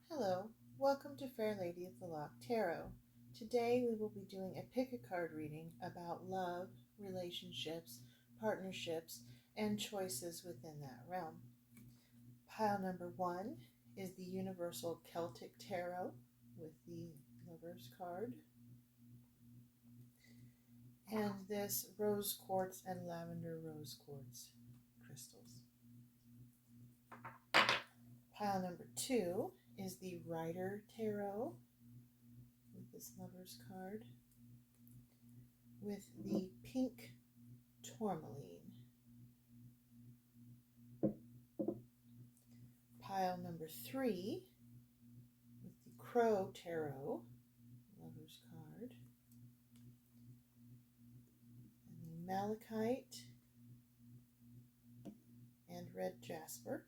Hello, welcome to Fair Lady of the Loch Tarot. Today we will be doing a pick-a-card reading about love, relationships, partnerships, and choices within that realm. Pile number 1 is the Universal Celtic Tarot with the Lover's card. And this rose quartz and lavender rose quartz crystals. Pile number 2 is the Rider Tarot with this Lover's card with the pink tourmaline. Pile number 3 with the Crow Tarot, Lover's card, and the malachite and red jasper.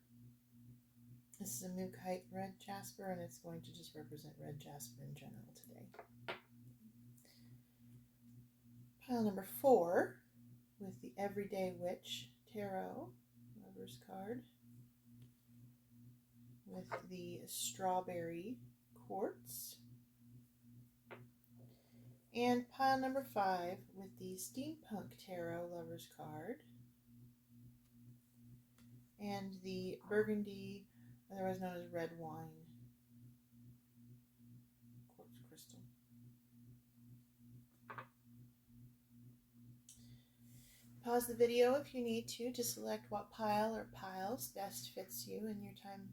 This is a moonology red jasper, and it's going to just represent red jasper in general today. Pile number 4 with the Everyday Witch Tarot, Lover's card, with the strawberry quartz. And pile number 5 with the Steampunk Tarot, Lover's card, and the burgundy, otherwise known as red wine quartz crystal. Pause the video if you need to select what pile or piles best fits you in your time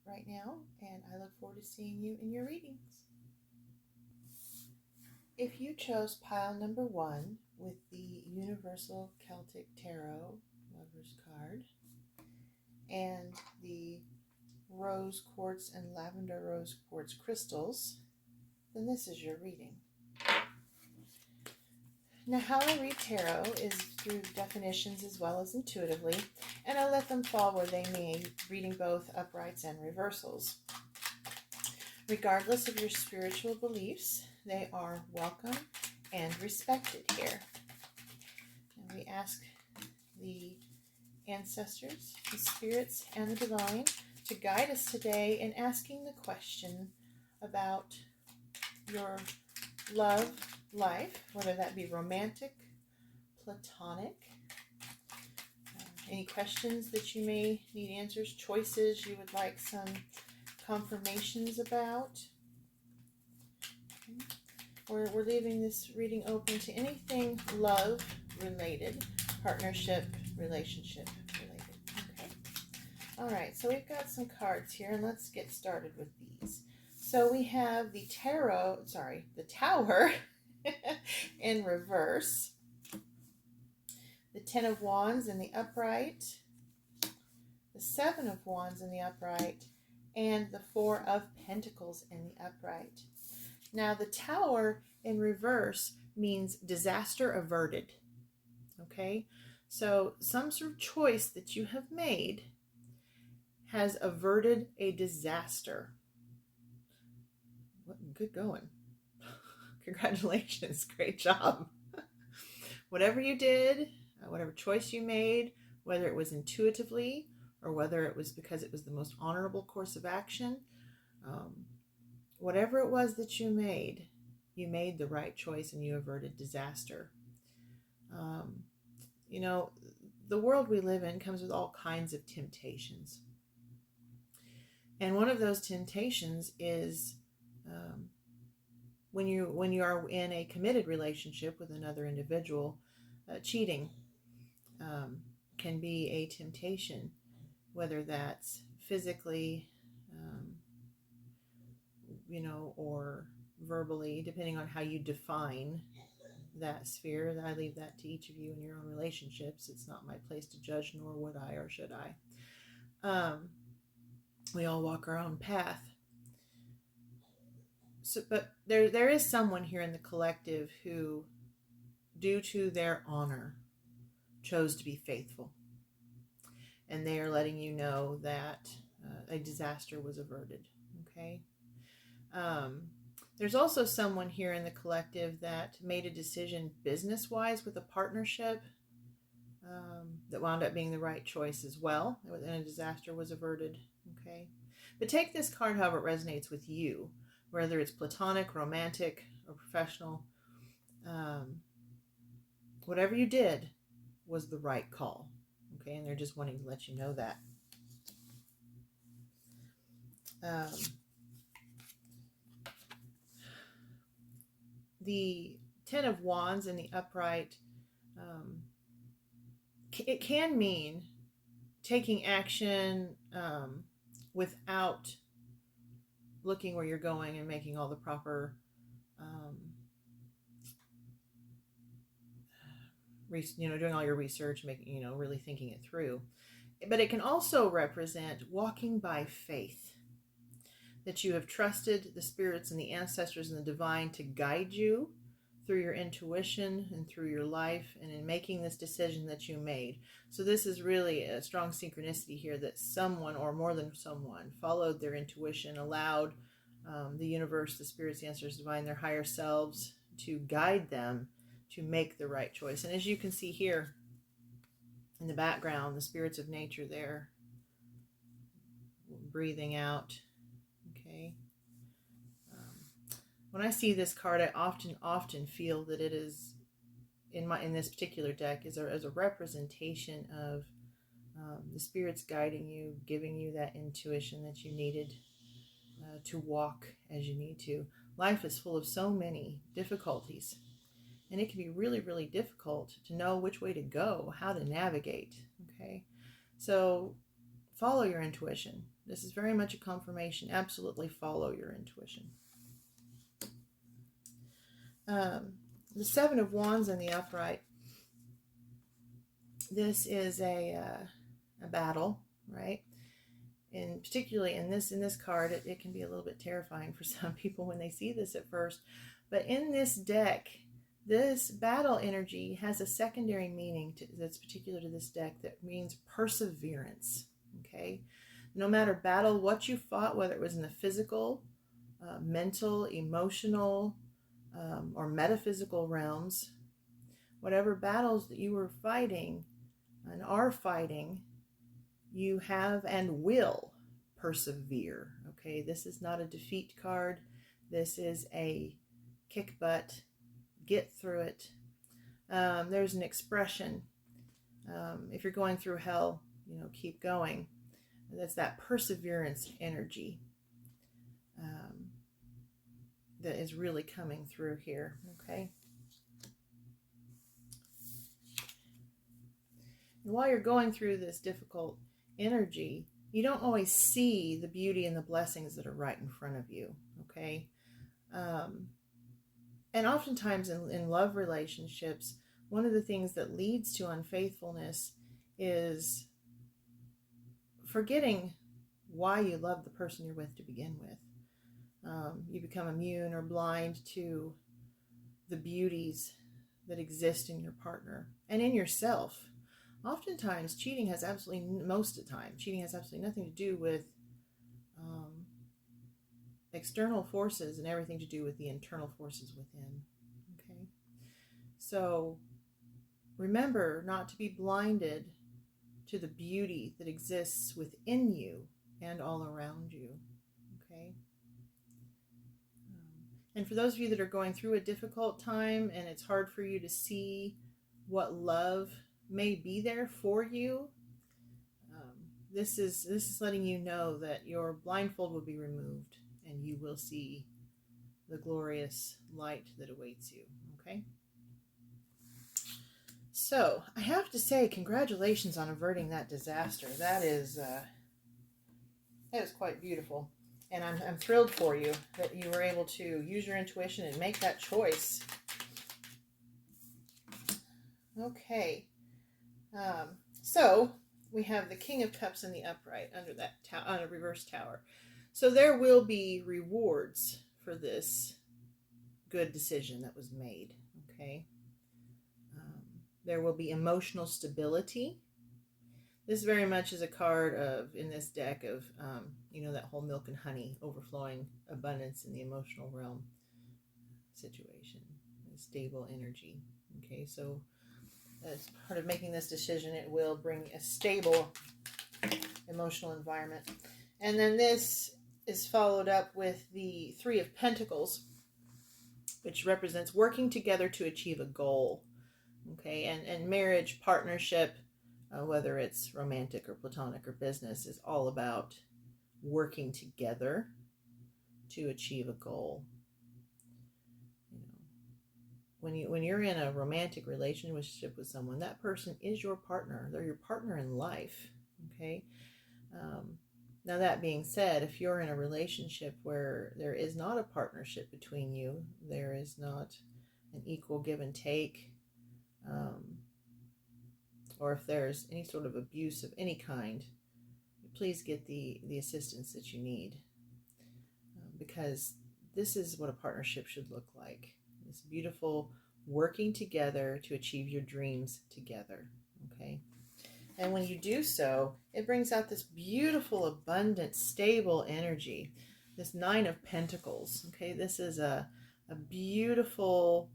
right now, and I look forward to seeing you in your readings. If you chose pile number 1 with the Universal Celtic Tarot, Lover's card, and the rose quartz and lavender rose quartz crystals, then this is your reading. Now, how I read tarot is through definitions as well as intuitively, and I let them fall where they may, reading both uprights and reversals. Regardless of your spiritual beliefs, they are welcome and respected here. And we ask the ancestors, the spirits, and the divine to guide us today in asking the question about your love life, whether that be romantic, platonic, any questions that you may need answers, choices you would like some confirmations about. Okay. We're leaving this reading open to anything love related, partnership, relationship related. Okay. All right, so we've got some cards here, and let's get started with these. So we have the Tower in reverse, the 10 of Wands in the upright, the 7 of Wands in the upright, and the 4 of Pentacles in the upright. Now, the Tower in reverse means disaster averted. Okay, so some sort of choice that you have made has averted a disaster. Good going. Congratulations. Great job. Whatever you did, whatever choice you made, whether it was intuitively or whether it was because it was the most honorable course of action, whatever it was that you made the right choice and you averted disaster. You know, the world we live in comes with all kinds of temptations. And one of those temptations is when you are in a committed relationship with another individual, cheating can be a temptation, whether that's physically, or verbally, depending on how you define that sphere. I leave that to each of you in your own relationships. It's not my place to judge, nor would I or should I. We all walk our own path. So, but there is someone here in the collective who, due to their honor, chose to be faithful. And they are letting you know that a disaster was averted. Okay. There's also someone here in the collective that made a decision business-wise with a partnership that wound up being the right choice as well, and a disaster was averted. Okay. But take this card however it resonates with you, whether it's platonic, romantic, or professional. Whatever you did was the right call. Okay, and they're just wanting to let you know that. The Ten of Wands in the upright, it can mean taking action without looking where you're going and making all the proper doing all your research, making, really thinking it through. But it can also represent walking by faith, that you have trusted the spirits and the ancestors and the divine to guide you through your intuition and through your life and in making this decision that you made. So this is really a strong synchronicity here, that someone or more than someone followed their intuition, allowed the universe, the spirits, the ancestors, divine, their higher selves to guide them to make the right choice. And as you can see here in the background, the spirits of nature there, breathing out. Okay. When I see this card, I often feel that it is in this particular deck as a representation of the spirits guiding you, giving you that intuition that you needed to walk as you need to. Life is full of so many difficulties, and it can be really, really difficult to know which way to go, how to navigate. Okay, so follow your intuition. This is very much a confirmation. Absolutely follow your intuition. The Seven of Wands in the upright. This is a battle, right? And particularly in this card, it can be a little bit terrifying for some people when they see this at first. But in this deck, this battle energy has a secondary meaning that's particular to this deck, that means perseverance. Okay, no matter battle, what you fought, whether it was in the physical, mental, emotional, or metaphysical realms, whatever battles that you were fighting and are fighting, you have and will persevere. Okay, this is not a defeat card. This is a kick butt, get through it. There's an expression, if you're going through hell, keep going. That's that perseverance energy that is really coming through here. Okay. And while you're going through this difficult energy, you don't always see the beauty and the blessings that are right in front of you. Okay. And oftentimes in love relationships, one of the things that leads to unfaithfulness is forgetting why you love the person you're with to begin with. You become immune or blind to the beauties that exist in your partner and in yourself. Oftentimes, cheating has most of the time, cheating has absolutely nothing to do with external forces and everything to do with the internal forces within. Okay, so remember not to be blinded to the beauty that exists within you and all around you. Okay. And for those of you that are going through a difficult time and it's hard for you to see what love may be there for you, this is letting you know that your blindfold will be removed and you will see the glorious light that awaits you. Okay. So I have to say, congratulations on averting that disaster. That is quite beautiful. And I'm thrilled for you that you were able to use your intuition and make that choice. Okay. So we have the King of Cups in the upright under that on a reverse tower. So there will be rewards for this good decision that was made. Okay. There will be emotional stability. This very much is a card of, in this deck, of, that whole milk and honey, overflowing abundance in the emotional realm situation, a stable energy. Okay, so as part of making this decision, it will bring a stable emotional environment. And then this is followed up with the Three of Pentacles, which represents working together to achieve a goal. Okay, and marriage, partnership, whether it's romantic or platonic or business, is all about working together to achieve a goal. You know, when you're in a romantic relationship with someone, that person is your partner. They're your partner in life. Okay. Now that being said, if you're in a relationship where there is not a partnership between you, there is not an equal give and take, or if there's any sort of abuse of any kind, please get the assistance that you need, because this is what a partnership should look like. This beautiful working together to achieve your dreams together. Okay. And when you do so, it brings out this beautiful, abundant, stable energy. This Nine of Pentacles. Okay, this is a beautiful,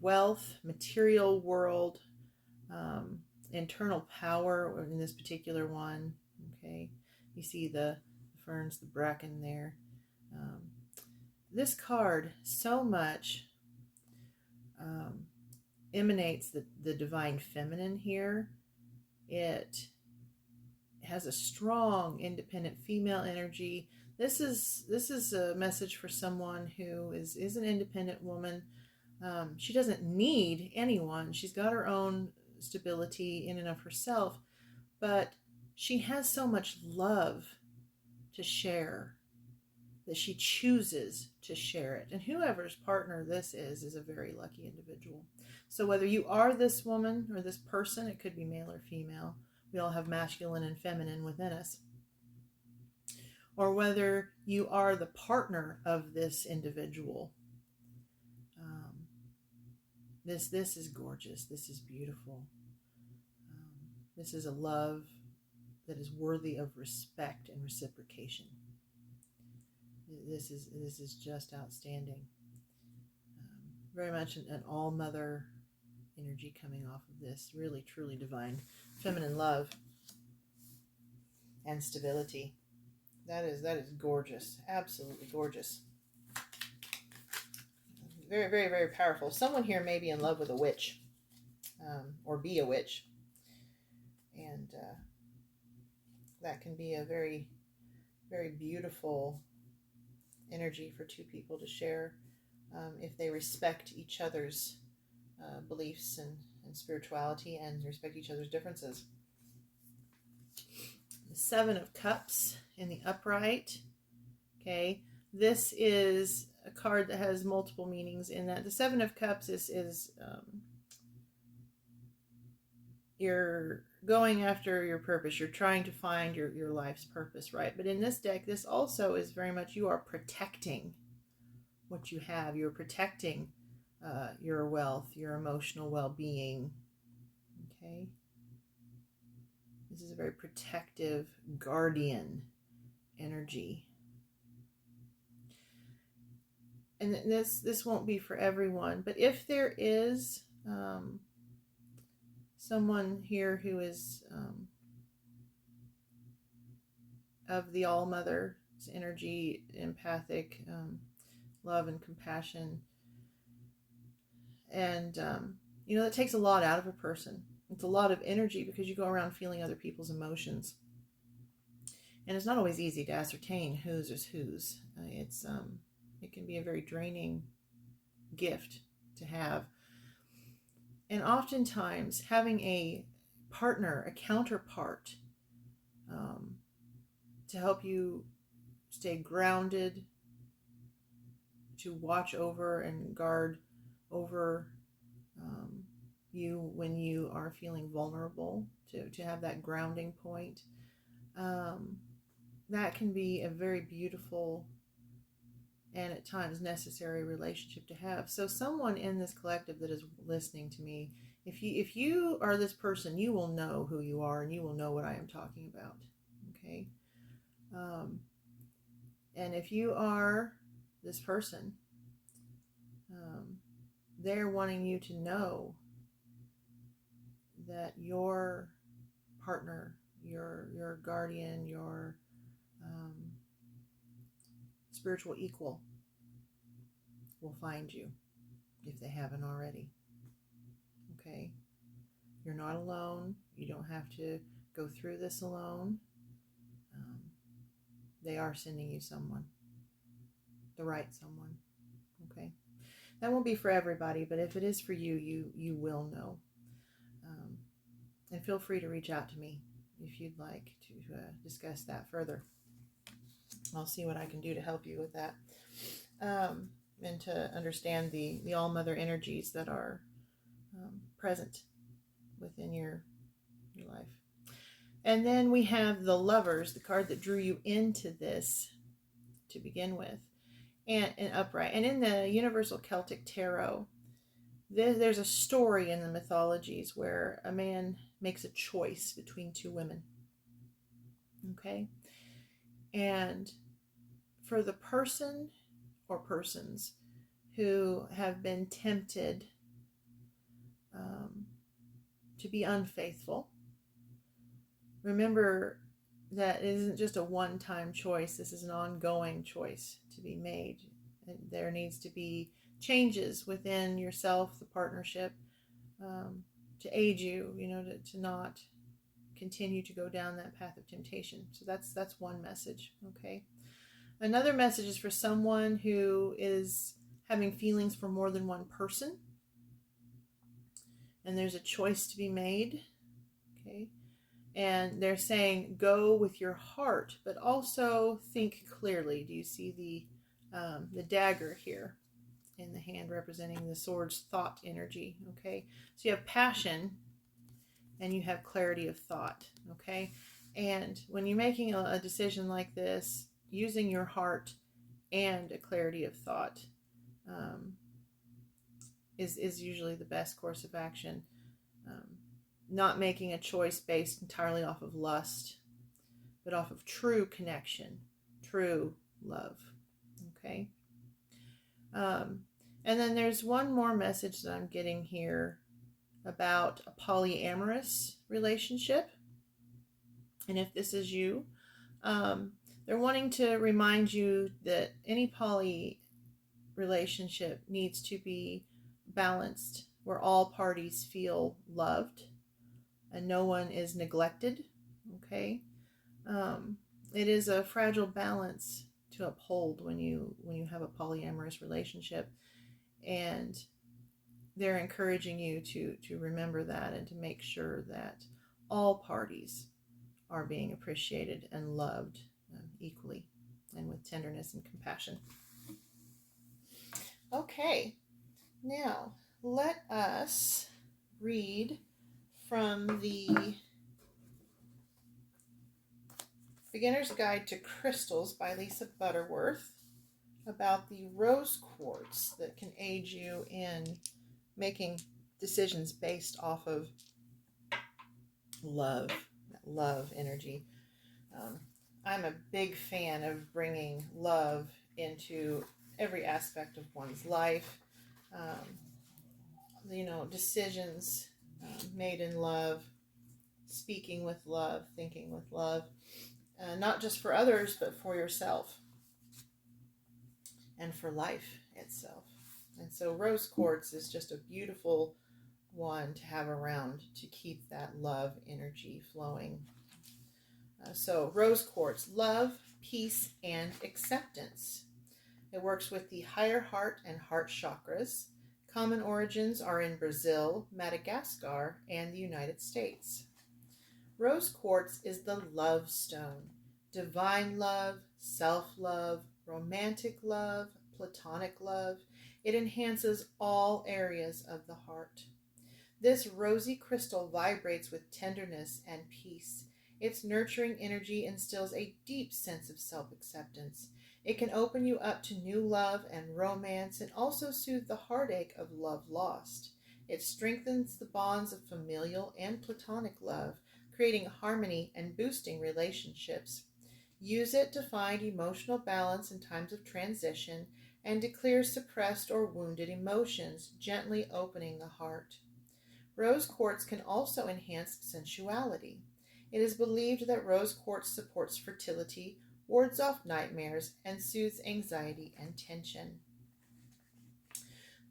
wealth, material world, internal power in this particular one. Okay, you see the ferns, the bracken there. This card so much emanates the divine feminine here. It has a strong, independent female energy. This is a message for someone who is an independent woman. She doesn't need anyone. She's got her own stability in and of herself, but she has so much love to share that she chooses to share it. And whoever's partner this is a very lucky individual. So whether you are this woman or this person, it could be male or female. We all have masculine and feminine within us. Or whether you are the partner of this individual. This is gorgeous. This is beautiful. This is a love that is worthy of respect and reciprocation. This is just outstanding. Very much an all-mother energy coming off of this. Really, truly divine feminine love and stability. That is gorgeous. Absolutely gorgeous. Very, very, very powerful. Someone here may be in love with a witch, or be a witch. And that can be a very, very beautiful energy for two people to share, if they respect each other's beliefs and spirituality, and respect each other's differences. The Seven of Cups in the upright. Okay, this is a card that has multiple meanings in that. The Seven of Cups is you're going after your purpose. You're trying to find your life's purpose, right? But in this deck, this also is very much you are protecting what you have. You're protecting your wealth, your emotional well-being. Okay? This is a very protective, guardian energy. And this won't be for everyone, but if there is someone here who is of the All-Mother's energy, empathic, love and compassion, and that takes a lot out of a person. It's a lot of energy because you go around feeling other people's emotions, and it's not always easy to ascertain whose is whose. It can be a very draining gift to have. And oftentimes having a partner, a counterpart, to help you stay grounded, to watch over and guard over you when you are feeling vulnerable, to have that grounding point, that can be a very beautiful and at times necessary relationship to have. So someone in this collective that is listening to me, if you are this person, you will know who you are and you will know what I am talking about. Okay? And if you are this person, they're wanting you to know that your partner, your guardian, your spiritual equal will find you if they haven't already. Okay? You're not alone. You don't have to go through this alone. They are sending you someone, the right someone. Okay? That won't be for everybody, but if it is for you, you will know. And feel free to reach out to me if you'd like to discuss that further. I'll see what I can do to help you with that. And to understand the all-mother energies that are present within your life. And then we have the Lovers, the card that drew you into this to begin with, and upright. And in the Universal Celtic Tarot, there's a story in the mythologies where a man makes a choice between two women. Okay? And for the person or persons who have been tempted to be unfaithful, remember that it isn't just a one-time choice. This is an ongoing choice to be made. There needs to be changes within yourself, the partnership, to aid you, to not continue to go down that path of temptation. So that's one message, okay? Another message is for someone who is having feelings for more than one person, and there's a choice to be made, okay? And they're saying, go with your heart, but also think clearly. Do you see the dagger here in the hand representing the sword's thought energy, okay? So you have passion and you have clarity of thought, okay? And when you're making a decision like this, using your heart and a clarity of thought is usually the best course of action. Not making a choice based entirely off of lust, but off of true connection, true love, okay? And then there's one more message that I'm getting here about a polyamorous relationship. And if this is you, they're wanting to remind you that any poly relationship needs to be balanced, where all parties feel loved and no one is neglected, okay? It is a fragile balance to uphold when you have a polyamorous relationship, and they're encouraging you to remember that and to make sure that all parties are being appreciated and loved equally and with tenderness and compassion. Okay, now let us read from the Beginner's Guide to Crystals by Lisa Butterworth about the rose quartz that can aid you in making decisions based off of love energy. I'm a big fan of bringing love into every aspect of one's life. Decisions made in love, speaking with love, thinking with love, not just for others, but for yourself and for life itself. And so rose quartz is just a beautiful one to have around to keep that love energy flowing. So rose quartz, love, peace, and acceptance. It works with the higher heart and heart chakras. Common origins are in Brazil, Madagascar, and the United States. Rose quartz is the love stone. Divine love, self-love, romantic love, platonic love. It enhances all areas of the heart. This rosy crystal vibrates with tenderness and peace. Its nurturing energy instills a deep sense of self-acceptance. It can open you up to new love and romance and also soothe the heartache of love lost. It strengthens the bonds of familial and platonic love, creating harmony and boosting relationships. Use it to find emotional balance in times of transition and to clear suppressed or wounded emotions, gently opening the heart. Rose quartz can also enhance sensuality. It is believed that rose quartz supports fertility, wards off nightmares, and soothes anxiety and tension.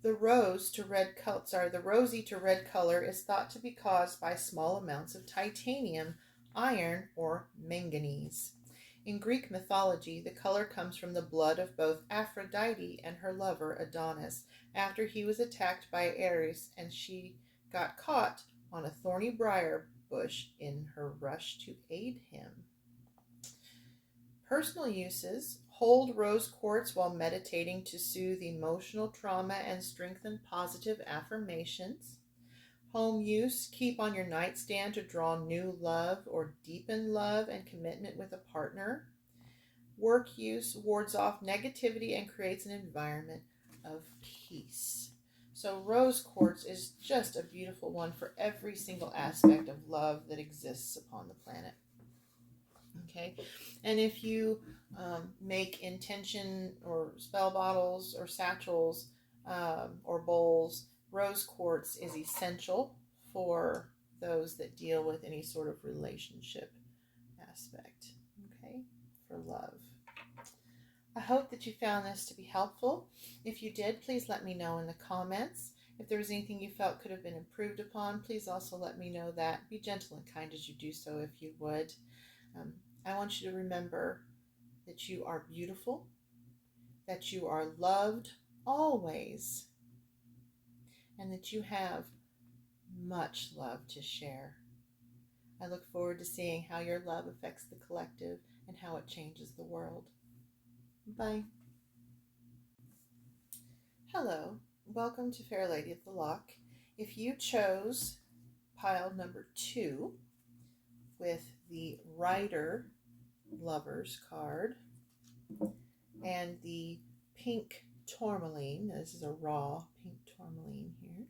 The rosy to red color is thought to be caused by small amounts of titanium, iron, or manganese. In Greek mythology, the color comes from the blood of both Aphrodite and her lover Adonis after he was attacked by Ares and she got caught on a thorny briar bush in her rush to aid him. Personal uses: hold rose quartz while meditating to soothe emotional trauma and strengthen positive affirmations. Home use: keep on your nightstand to draw new love or deepen love and commitment with a partner. Work use: wards off negativity and creates an environment of peace. So rose quartz is just a beautiful one for every single aspect of love that exists upon the planet. Okay, and if you make intention or spell bottles or satchels or bowls, rose quartz is essential for those that deal with any sort of relationship aspect, okay, for love. I hope that you found this to be helpful. If you did, please let me know in the comments. If there was anything you felt could have been improved upon, please also let me know that. Be gentle and kind as you do so if you would. I want you to remember that you are beautiful, that you are loved always, and that you have much love to share. I look forward to seeing how your love affects the collective and how it changes the world. Bye. Hello, welcome to Fair Lady of the Loch. If you chose pile number 2 with the Rider Lovers card and the pink tourmaline, this is a raw pink tourmaline here,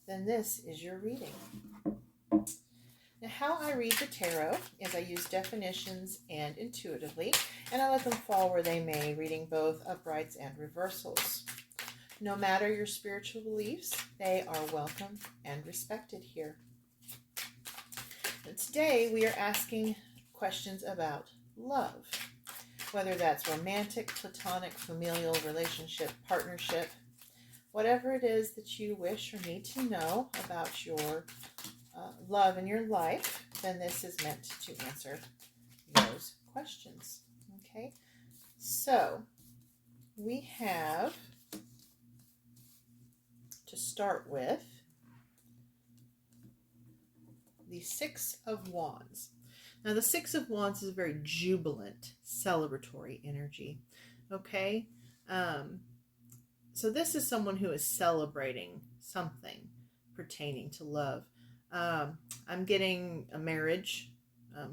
then this is your reading. Now, how I read the tarot is I use definitions and intuitively, and I let them fall where they may, reading both uprights and reversals. No matter your spiritual beliefs, they are welcome and respected here. And today we are asking questions about love, whether that's romantic, platonic, familial, relationship, partnership, whatever it is that you wish or need to know about your love in your life, then this is meant to answer those questions. Okay, so we have to start with the Six of Wands. Now, the Six of Wands is a very jubilant, celebratory energy. Okay, so this is someone who is celebrating something pertaining to love. I'm getting a marriage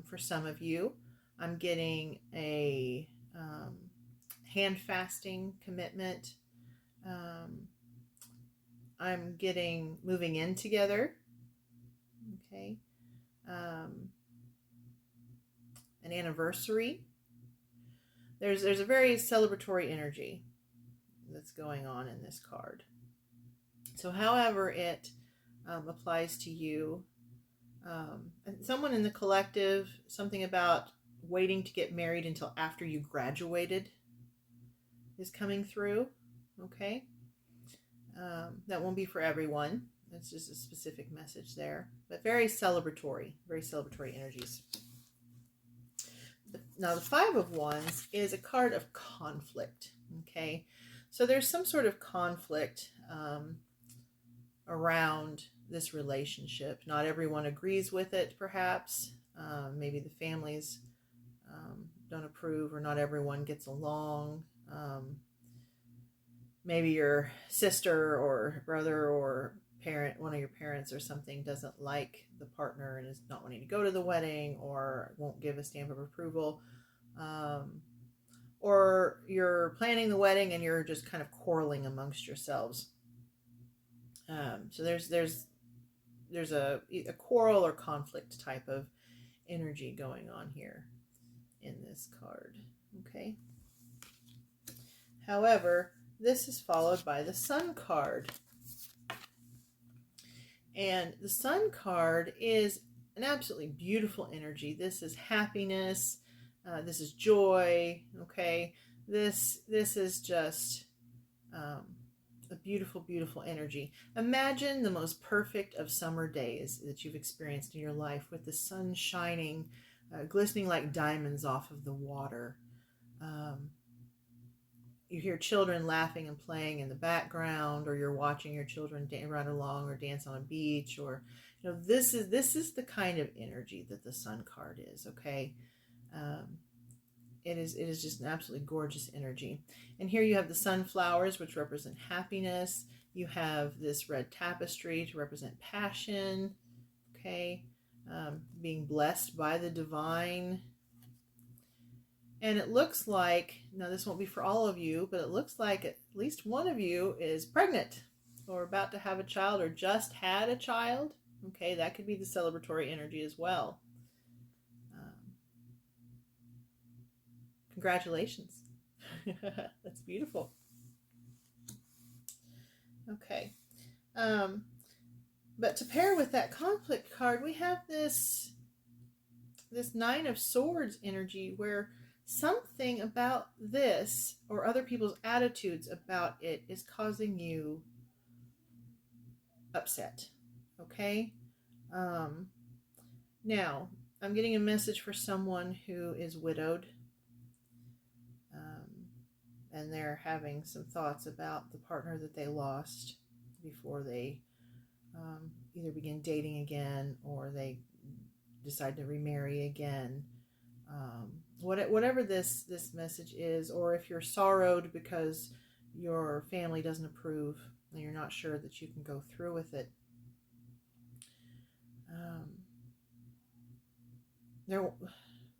for some of you. I'm getting a hand fasting commitment. I'm getting moving in together. Okay. An anniversary. There's a very celebratory energy that's going on in this card. So however it applies to you, and someone in the collective, something about waiting to get married until after you graduated is coming through. Okay. That won't be for everyone. That's just a specific message there, but very celebratory energies. Now, the Five of Wands is a card of conflict. Okay, so there's some sort of conflict around this relationship. Not everyone agrees with it, perhaps. Maybe the families don't approve, or not everyone gets along. Maybe your sister or brother or parent, one of your parents or something, doesn't like the partner and is not wanting to go to the wedding, or won't give a stamp of approval. Or you're planning the wedding and you're just kind of quarreling amongst yourselves. So there's a quarrel or conflict type of energy going on here in this card. Okay. However, this is followed by the Sun card. And the Sun card is an absolutely beautiful energy. This is happiness. This is joy. Okay. This is just a beautiful, beautiful energy. Imagine the most perfect of summer days that you've experienced in your life, with the sun shining, glistening like diamonds off of the water. You hear children laughing and playing in the background, or you're watching your children run along or dance on a beach, or this is the kind of energy that the sun card is. Okay. It is just an absolutely gorgeous energy. And here you have the sunflowers, which represent happiness. You have this red tapestry to represent passion. Okay. Being blessed by the divine. And it looks like, now this won't be for all of you, but it looks like at least one of you is pregnant, or about to have a child, or just had a child. Okay, that could be the celebratory energy as well. Congratulations. That's beautiful. Okay. But to pair with that conflict card, we have this Nine of Swords energy, where something about this or other people's attitudes about it is causing you upset. Okay. Now I'm getting a message for someone who is widowed, and they're having some thoughts about the partner that they lost before they either begin dating again, or they decide to remarry again. Whatever this message is, or if you're sorrowed because your family doesn't approve and you're not sure that you can go through with it, they're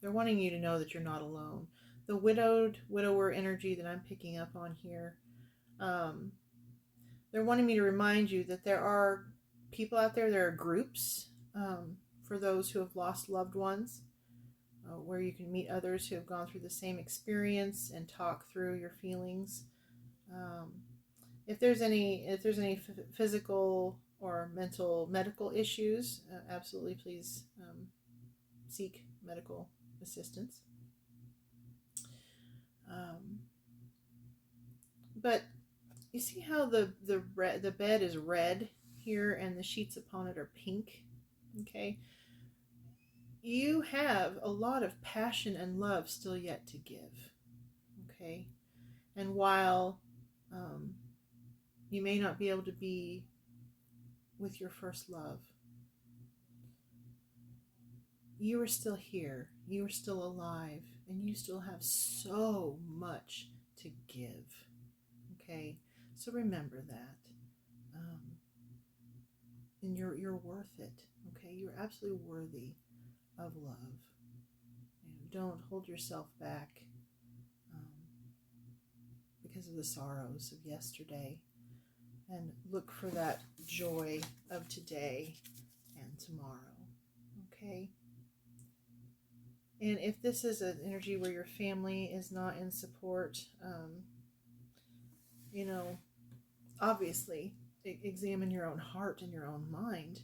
wanting you to know that you're not alone. The widower energy that I'm picking up on here, they're wanting me to remind you that there are people out there, there are groups for those who have lost loved ones, where you can meet others who have gone through the same experience and talk through your feelings. If there's any physical or medical issues, absolutely please seek medical assistance. But you see how the bed is red here and the sheets upon it are pink. Okay. You have a lot of passion and love still yet to give. Okay. And while you may not be able to be with your first love, you are still here, you are still alive, and you still have so much to give. Okay, so remember that, and you're worth it. Okay, you're absolutely worthy of love. Don't hold yourself back because of the sorrows of yesterday, and look for that joy of today and tomorrow. Okay. And if this is an energy where your family is not in support, obviously examine your own heart and your own mind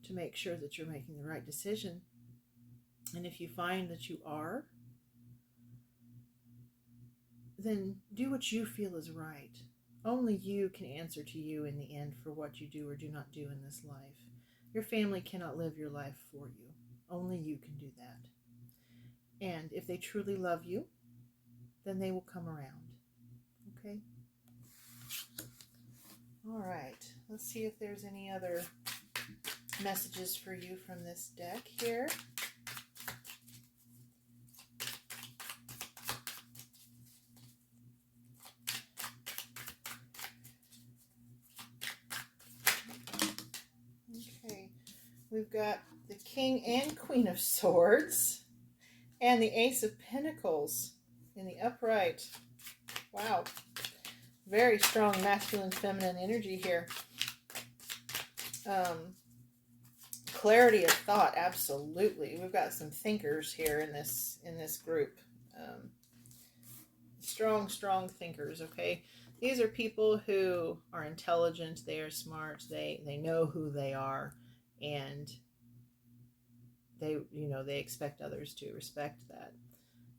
to make sure that you're making the right decision. And if you find that you are, then do what you feel is right. Only you can answer to you in the end for what you do or do not do in this life. Your family cannot live your life for you. Only you can do that. And if they truly love you, then they will come around. Okay? All right. Let's see if there's any other messages for you from this deck here. Okay. We've got the King and Queen of Swords and the Ace of Pentacles in the upright. Wow. Very strong masculine feminine energy here. Clarity of thought, absolutely. We've got some thinkers here in this group. Strong thinkers, okay? These are people who are intelligent, they are smart, they know who they are, and they expect others to respect that.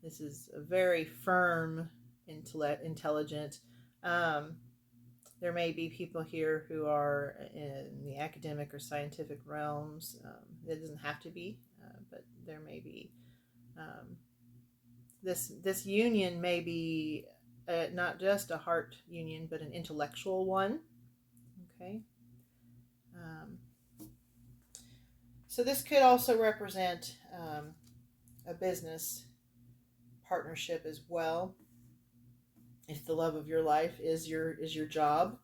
This is a very firm, intelligent. There may be people here who are in the academic or scientific realms. It doesn't have to be, but there may be. This union may be not just a heart union, but an intellectual one. Okay. So this could also represent a business partnership as well. If the love of your life is your job,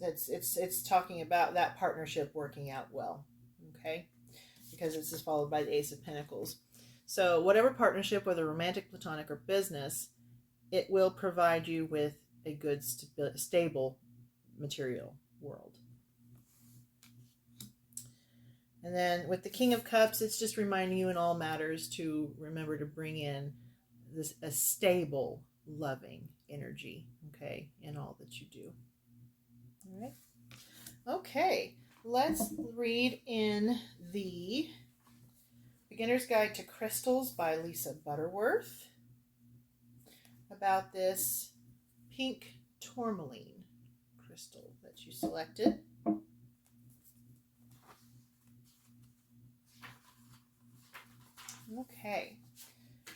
it's talking about that partnership working out well. Okay, because this is followed by the Ace of Pentacles. So whatever partnership, whether romantic, platonic, or business, it will provide you with a good, stable material world. And then with the King of Cups, it's just reminding you in all matters to remember to bring in a stable, loving energy, okay, in all that you do. All right. Okay, let's read in the Beginner's Guide to Crystals by Lisa Butterworth about this pink tourmaline crystal that you selected. Okay,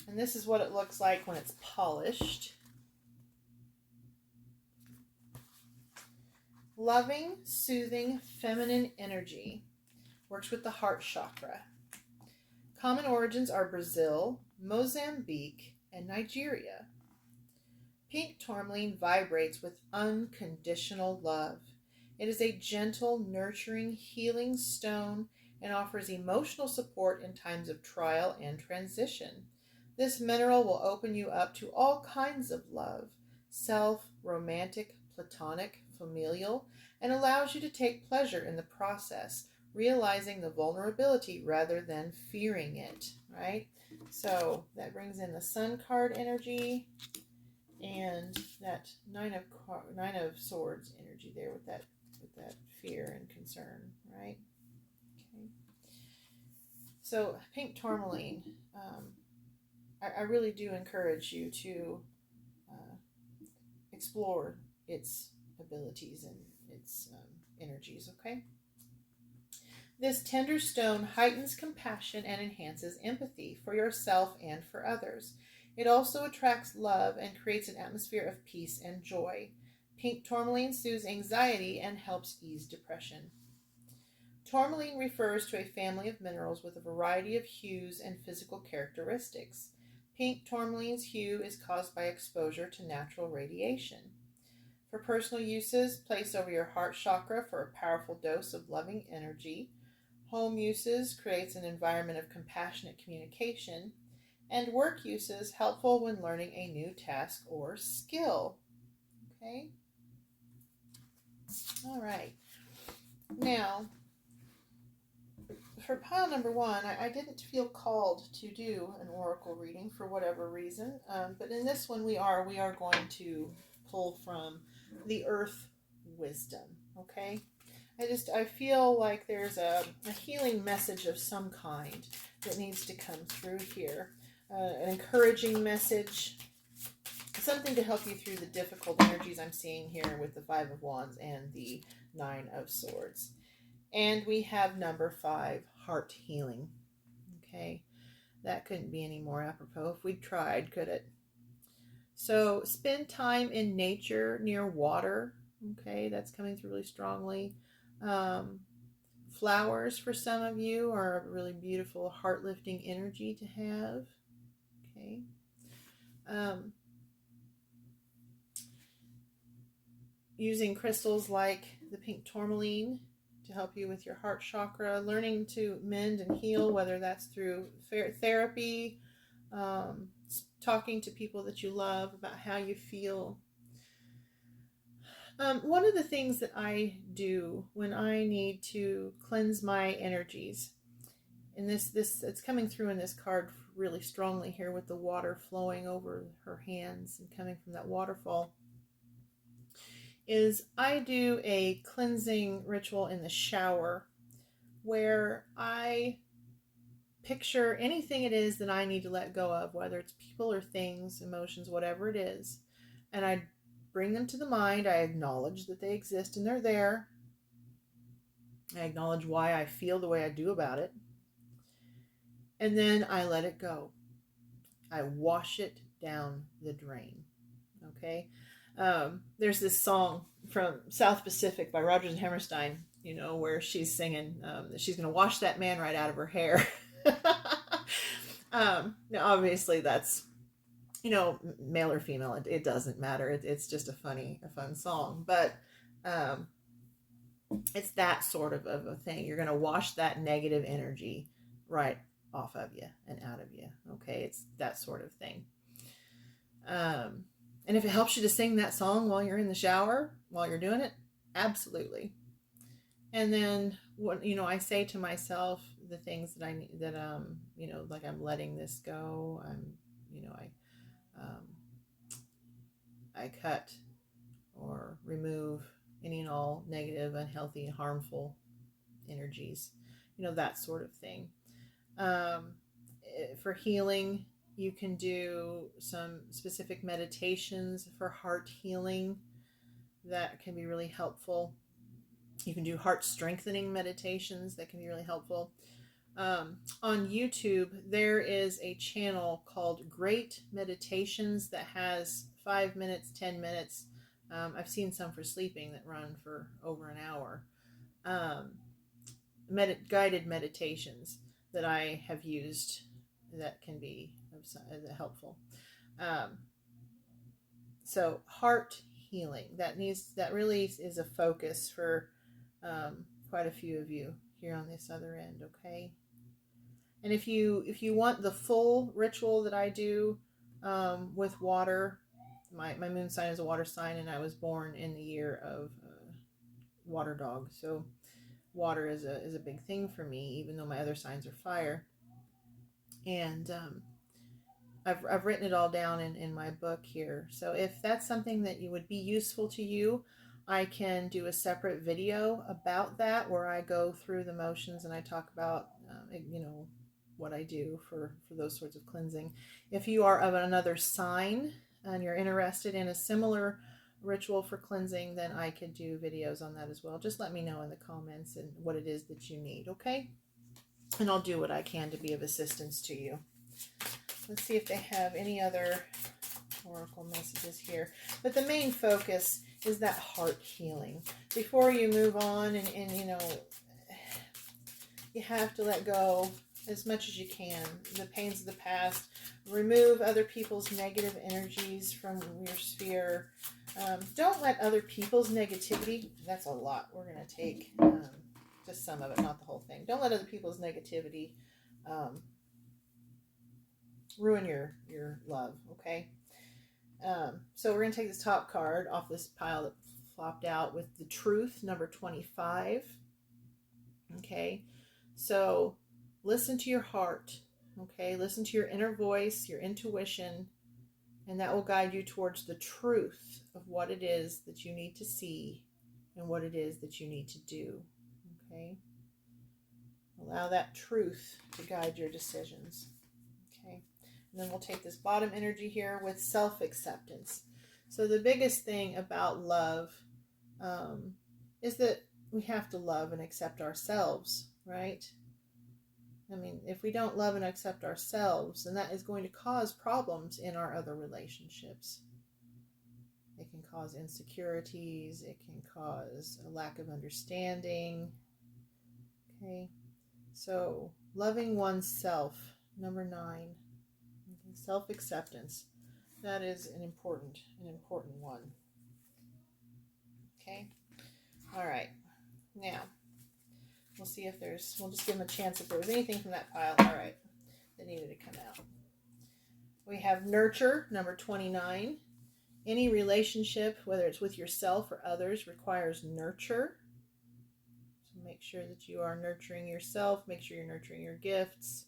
and this is what it looks like when it's polished. Loving, soothing, feminine energy. Works with the heart chakra. Common origins are Brazil, Mozambique, and Nigeria. Pink tourmaline vibrates with unconditional love. It is a gentle, nurturing, healing stone and offers emotional support in times of trial and transition. This mineral will open you up to all kinds of love, self, romantic, platonic, familial, and allows you to take pleasure in the process, realizing the vulnerability rather than fearing it, right? So that brings in the Sun card energy and that Nine of Swords energy there with that fear and concern, right? Okay. So pink tourmaline, I really do encourage you to explore its abilities and its energies, okay? This tender stone heightens compassion and enhances empathy for yourself and for others. It also attracts love and creates an atmosphere of peace and joy. Pink tourmaline soothes anxiety and helps ease depression. Tourmaline refers to a family of minerals with a variety of hues and physical characteristics. Pink tourmaline's hue is caused by exposure to natural radiation. For personal uses, place over your heart chakra for a powerful dose of loving energy. Home uses creates an environment of compassionate communication. And work uses helpful when learning a new task or skill. Okay? All right. Now, for pile number one, I didn't feel called to do an oracle reading for whatever reason, but in this one we are going to pull from the Earth Wisdom, okay? I feel like there's a healing message of some kind that needs to come through here. An encouraging message, something to help you through the difficult energies I'm seeing here with the Five of Wands and the Nine of Swords. And we have number 5, heart healing. Okay, that couldn't be any more apropos if we'd tried, could it? So spend time in nature near water. Okay, that's coming through really strongly. Flowers for some of you are a really beautiful heart-lifting energy to have. Okay. Using crystals like the pink tourmaline to help you with your heart chakra, learning to mend and heal, whether that's through therapy, talking to people that you love about how you feel. One of the things that I do when I need to cleanse my energies, and this it's coming through in this card really strongly here with the water flowing over her hands and coming from that waterfall, is I do a cleansing ritual in the shower where I picture anything it is that I need to let go of, whether it's people or things, emotions, whatever it is, and I bring them to the mind. I acknowledge that they exist and they're there. I acknowledge why I feel the way I do about it. And then I let it go. I wash it down the drain. Okay? There's this song from South Pacific by Rodgers and Hammerstein, you know, where she's singing that she's going to wash that man right out of her hair. Now, obviously, that's, you know, male or female. It doesn't matter. It's just a fun song. But it's that sort of a thing. You're going to wash that negative energy right off of you and out of you. Okay, it's that sort of thing. And if it helps you to sing that song while you're in the shower, while you're doing it, absolutely. And then what, you know, I say to myself the things that I need, that you know, like I'm letting this go. I cut or remove any and all negative, unhealthy, harmful energies, you know, that sort of thing. For healing, you can do some specific meditations for heart healing that can be really helpful. You can do heart strengthening meditations that can be really helpful. On YouTube, there is a channel called Great Meditations that has 5 minutes, 10 minutes. I've seen some for sleeping that run for over an hour. Guided meditations that I have used that can be helpful. So heart healing, that really is a focus for quite a few of you here on this other end. Okay. And if you want the full ritual that I do with water, my moon sign is a water sign, and I was born in the year of water dog. So water is a big thing for me, even though my other signs are fire. And I've written it all down in my book here. So if that's something that would be useful to you, I can do a separate video about that where I go through the motions and I talk about, you know, what I do for those sorts of cleansing. If you are of another sign and you're interested in a similar ritual for cleansing, then I could do videos on that as well. Just let me know in the comments and what it is that you need, okay? And I'll do what I can to be of assistance to you. Let's see if they have any other oracle messages here. But the main focus is that heart healing. Before you move on, and you know, you have to let go as much as you can. The pains of the past. Remove other people's negative energies from your sphere. Don't let other people's negativity, that's a lot. We're going to take just some of it, not the whole thing. Don't let other people's negativity ruin your love, okay? So we're going to take this top card off this pile that flopped out with the truth, number 25. Okay, so listen to your heart, okay? Listen to your inner voice, your intuition, and that will guide you towards the truth of what it is that you need to see and what it is that you need to do, okay? Allow that truth to guide your decisions, okay? And then we'll take this bottom energy here with self-acceptance. So the biggest thing about love is that we have to love and accept ourselves, right? I mean, if we don't love and accept ourselves, then that is going to cause problems in our other relationships. It can cause insecurities. It can cause a lack of understanding. Okay, so loving oneself, number 9. Okay, self-acceptance. That is an important one. Okay, all right. Now, we'll see if we'll just give them a chance if there was anything from that pile, all right, that needed to come out. We have nurture, number 29. Any relationship, whether it's with yourself or others, requires nurture. So make sure that you are nurturing yourself. Make sure you're nurturing your gifts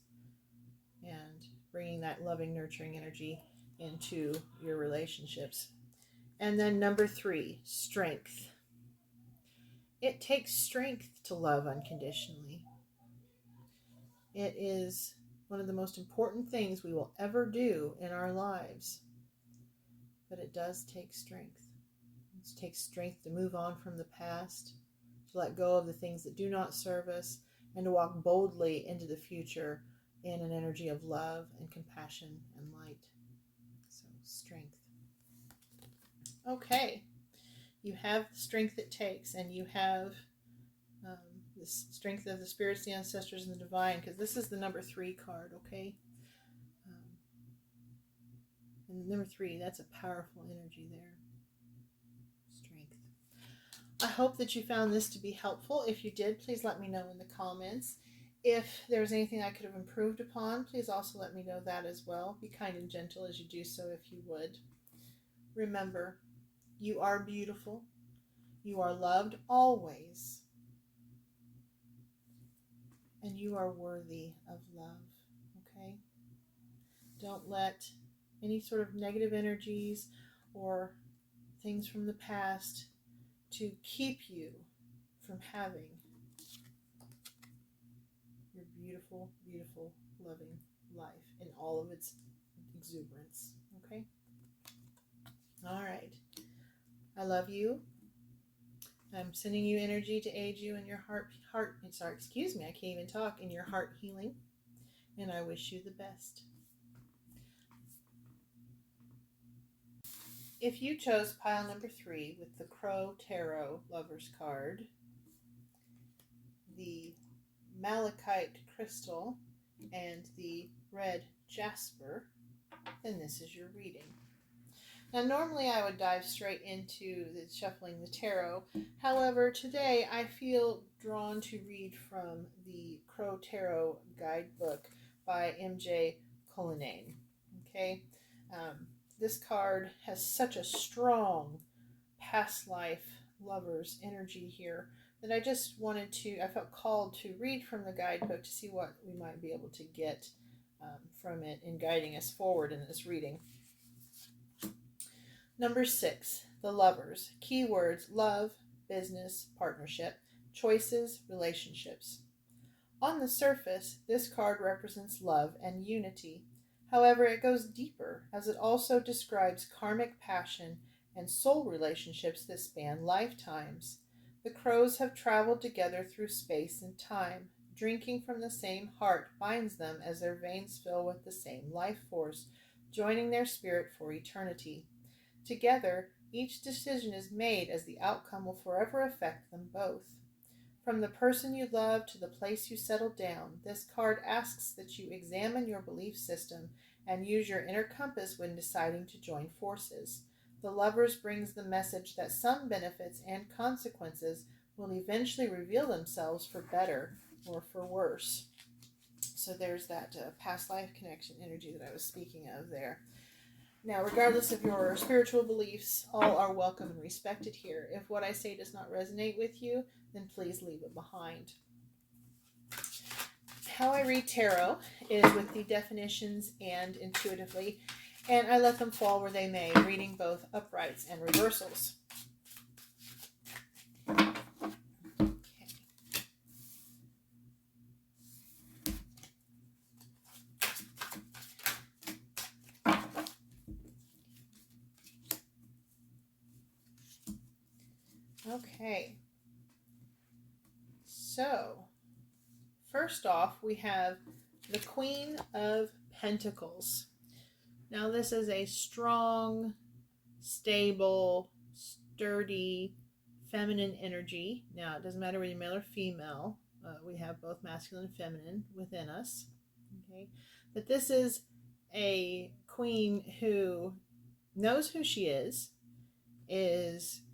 and bringing that loving, nurturing energy into your relationships. And then number 3, strength. It takes strength to love unconditionally. It is one of the most important things we will ever do in our lives. But it does take strength. It takes strength to move on from the past, to let go of the things that do not serve us, and to walk boldly into the future in an energy of love and compassion and light. So, strength. Okay, you have the strength it takes, and you have the strength of the spirits, the ancestors, and the divine, because this is the number 3 card, okay? And number 3, that's a powerful energy there. Strength. I hope that you found this to be helpful. If you did, please let me know in the comments. If there's anything I could have improved upon, please also let me know that as well. Be kind and gentle as you do so if you would. Remember, you are beautiful. You are loved always. And you are worthy of love, okay? Don't let any sort of negative energies or things from the past to keep you from having your beautiful, beautiful, loving life in all of its exuberance, okay? All right. I love you. I'm sending you energy to aid you in your I can't even talk, in your heart healing. And I wish you the best. If you chose pile number 3 with the Crow Tarot Lovers card, the malachite crystal, and the red jasper, then this is your reading. Now, normally I would dive straight into the shuffling the tarot. However, today I feel drawn to read from the Crow Tarot guidebook by M.J. Cullinane. Okay, this card has such a strong past life lover's energy here that I just I felt called to read from the guidebook to see what we might be able to get from it in guiding us forward in this reading. Number 6, the lovers. Keywords: love, business, partnership, choices, relationships. On the surface, this card represents love and unity. However, it goes deeper, as it also describes karmic passion and soul relationships that span lifetimes. The crows have traveled together through space and time. Drinking from the same heart binds them as their veins fill with the same life force, joining their spirit for eternity. Together, each decision is made as the outcome will forever affect them both. From the person you love to the place you settle down, this card asks that you examine your belief system and use your inner compass when deciding to join forces. The lovers brings the message that some benefits and consequences will eventually reveal themselves for better or for worse. So there's that past life connection energy that I was speaking of there. Now, regardless of your spiritual beliefs, all are welcome and respected here. If what I say does not resonate with you, then please leave it behind. How I read tarot is with the definitions and intuitively, and I let them fall where they may, reading both uprights and reversals. Okay, so first off, we have the Queen of Pentacles. Now, this is a strong, stable, sturdy, feminine energy. Now, it doesn't matter whether you're male or female. We have both masculine and feminine within us. Okay, but this is a queen who knows who she is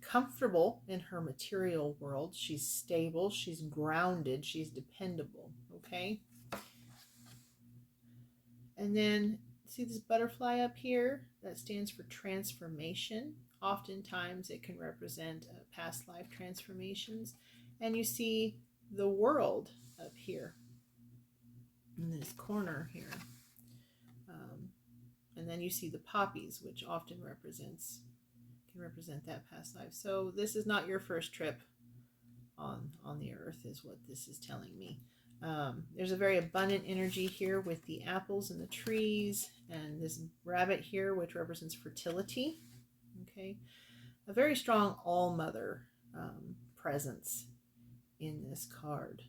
comfortable in her material world. She's stable, she's grounded, she's dependable. Okay, and then see this butterfly up here? That stands for transformation. Oftentimes it can represent past life transformations. And you see the world up here in this corner here. And then you see the poppies, which often can represent that past life. So this is not your first trip on the earth, is what this is telling me. There's a very abundant energy here with the apples and the trees and this rabbit here, which represents fertility. Okay, a very strong all-mother presence in this card.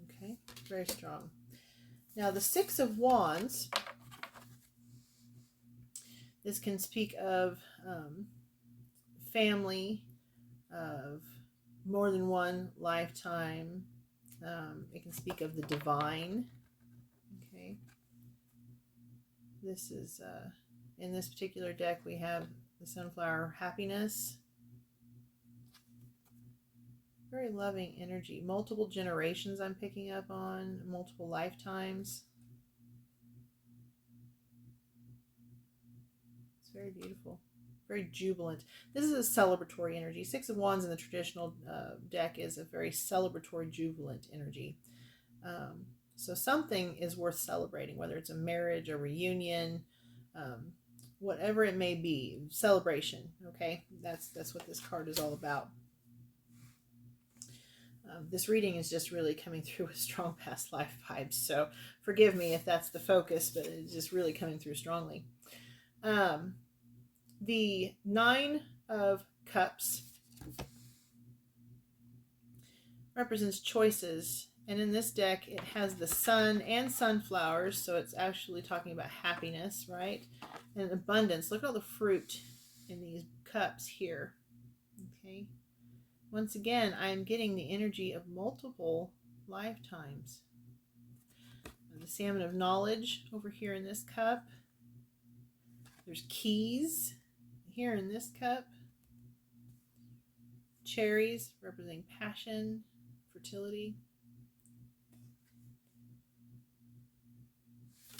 Okay, very strong. Now the Six of Wands, this can speak of family, of more than one lifetime. It can speak of the divine. Okay, this is in this particular deck we have the Sunflower Happiness. Very loving energy. Multiple generations I'm picking up on, multiple lifetimes. It's very beautiful. Very jubilant. This is a celebratory energy. Six of Wands in the traditional deck is a very celebratory, jubilant energy. So something is worth celebrating, whether it's a marriage, a reunion, whatever it may be. Celebration, okay? That's what this card is all about. This reading is just really coming through with strong past life vibes, so forgive me if that's the focus, but it's just really coming through strongly. The Nine of Cups represents choices, and in this deck it has the sun and sunflowers, so it's actually talking about happiness, right? And abundance. Look at all the fruit in these cups here. Okay. Once again, I am getting the energy of multiple lifetimes. The Salmon of Knowledge over here in this cup. There's keys here in this cup. Cherries representing passion, fertility.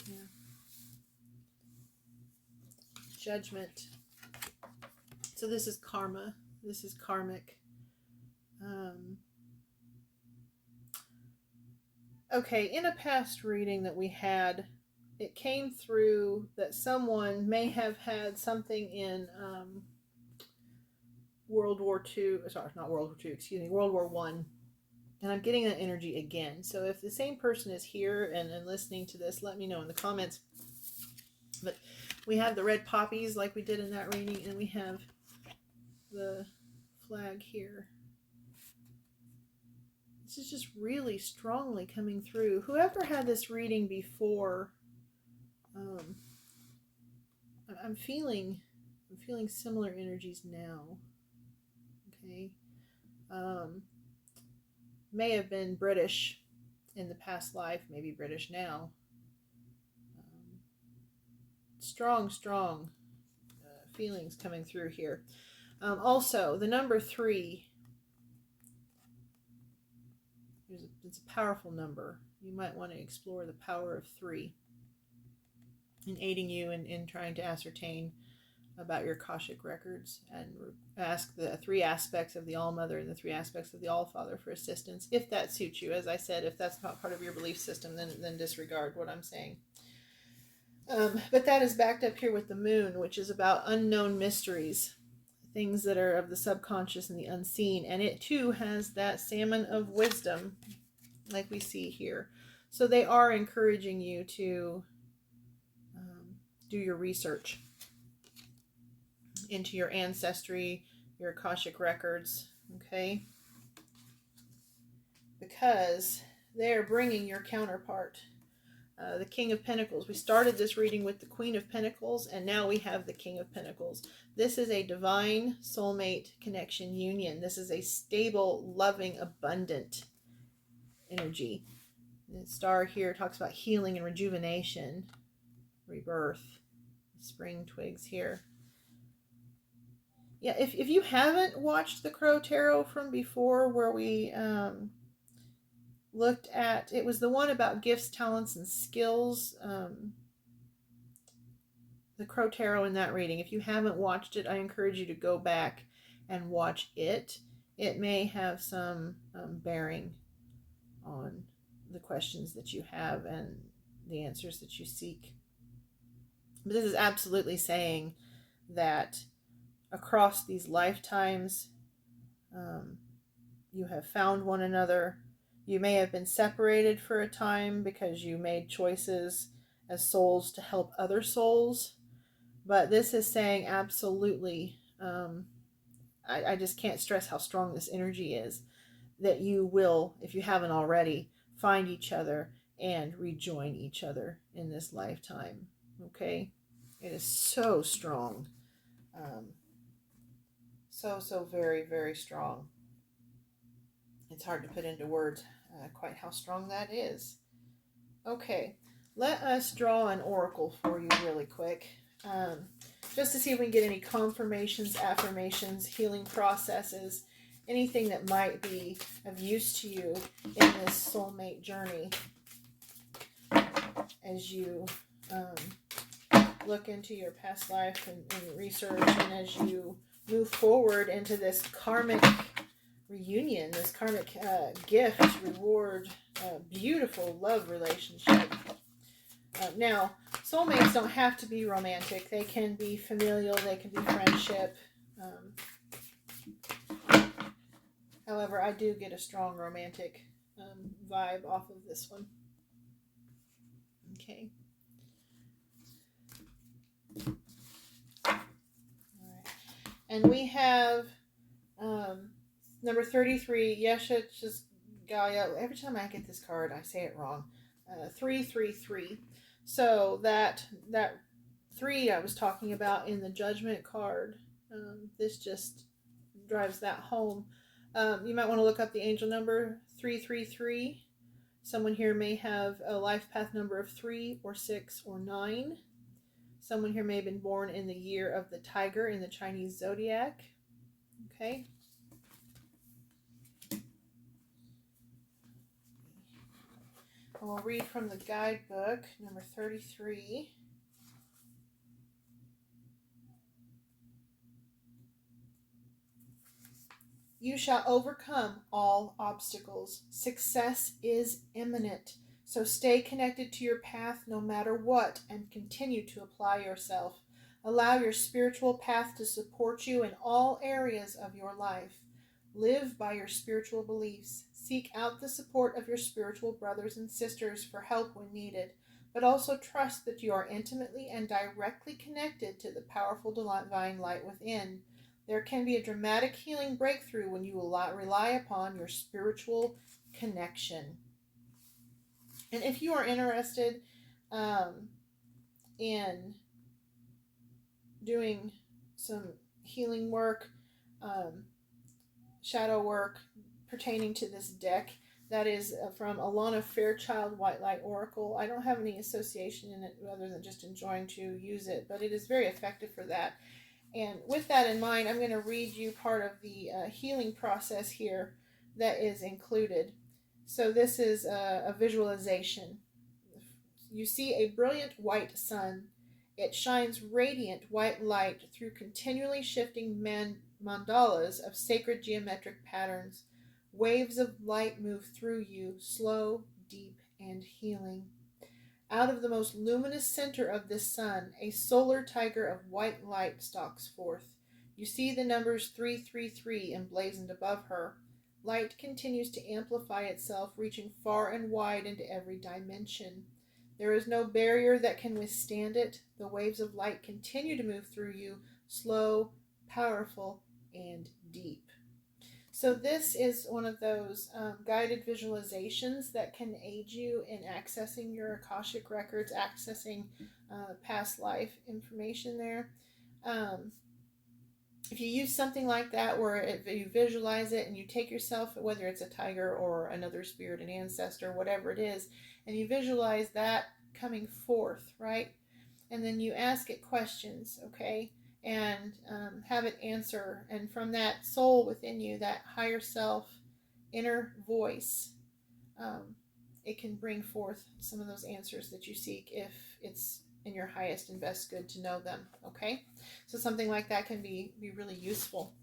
Yeah. Judgment. So this is karma. This is karmic. Okay, in a past reading that we had, it came through that someone may have had something in World War II, sorry, not World War II, excuse me, World War I. And I'm getting that energy again. So if the same person is here and listening to this, let me know in the comments. But we have the red poppies like we did in that reading, and we have the flag here. This is just really strongly coming through. Whoever had this reading before, I'm feeling similar energies now. Okay, may have been British in the past life, maybe British now. Strong feelings coming through here. Also, the number 3. It's a powerful number. You might want to explore the power of 3 in aiding you in trying to ascertain about your Akashic records, and ask the 3 aspects of the All-Mother and the 3 aspects of the All-Father for assistance, if that suits you. As I said, if that's not part of your belief system, then disregard what I'm saying. But that is backed up here with the Moon, which is about unknown mysteries, things that are of the subconscious and the unseen. And it too has that Salmon of Wisdom, like we see here. So they are encouraging you to do your research into your ancestry, your Akashic records, okay? Because they are bringing your counterpart, the King of Pentacles. We started this reading with the Queen of Pentacles, and now we have the King of Pentacles. This is a divine soulmate connection union. This is a stable, loving, abundant energy. The star here talks about healing and rejuvenation, rebirth, spring twigs here. Yeah, if you haven't watched the Crow Tarot from before, where we looked at, it was the one about gifts, talents, and skills, the Crow Tarot in that reading. If you haven't watched it, I encourage you to go back and watch it. It may have some bearing on the questions that you have and the answers that you seek. But this is absolutely saying that across these lifetimes, you have found one another, You may have been separated for a time because you made choices as souls to help other souls. But this is saying absolutely, I just can't stress how strong this energy is, that you will, if you haven't already, find each other and rejoin each other in this lifetime. Okay? It is so strong. So very, very strong. It's hard to put into words quite how strong that is. Okay, let us draw an oracle for you really quick. Just to see if we can get any confirmations, affirmations, healing processes, anything that might be of use to you in this soulmate journey as you look into your past life and research, and as you move forward into this karmic reunion, this karmic gift, reward, beautiful love relationship. Now, soulmates don't have to be romantic. They can be familial, they can be friendship. However, I do get a strong romantic vibe off of this one. Okay. All right. And we have number 33, Yesha Gaia. Every time I get this card, I say it wrong. 333. So that 3 I was talking about in the Judgment card, this just drives that home. You might want to look up the angel number 333. Someone here may have a life path number of 3 or 6 or 9. Someone here may have been born in the year of the tiger in the Chinese zodiac. Okay. And we'll read from the guidebook, number 33. You shall overcome all obstacles. Success is imminent. So stay connected to your path no matter what and continue to apply yourself. Allow your spiritual path to support you in all areas of your life. Live by your spiritual beliefs. Seek out the support of your spiritual brothers and sisters for help when needed, but also trust that you are intimately and directly connected to the powerful divine light within. There can be a dramatic healing breakthrough when you rely upon your spiritual connection. And if you are interested in doing some healing work, shadow work pertaining to this deck, that is from Alana Fairchild White Light Oracle. I don't have any association in it other than just enjoying to use it, but it is very effective for that. And with that in mind, I'm going to read you part of the healing process here that is included. So this is a visualization. You see a brilliant white sun. It shines radiant white light through continually shifting mandalas of sacred geometric patterns. Waves of light move through you, slow, deep, and healing. Out of the most luminous center of this sun, a solar tiger of white light stalks forth. You see the numbers 333 emblazoned above her. Light continues to amplify itself, reaching far and wide into every dimension. There is no barrier that can withstand it. The waves of light continue to move through you, slow, powerful, and deep. So this is one of those guided visualizations that can aid you in accessing your Akashic records, accessing past life information there. If you use something like that where you visualize it and you take yourself, whether it's a tiger or another spirit, an ancestor, whatever it is, and you visualize that coming forth, right? And then you ask it questions, okay? And have it answer. And from that soul within you, that higher self, inner voice, it can bring forth some of those answers that you seek if it's in your highest and best good to know them, okay? So something like that can be really useful.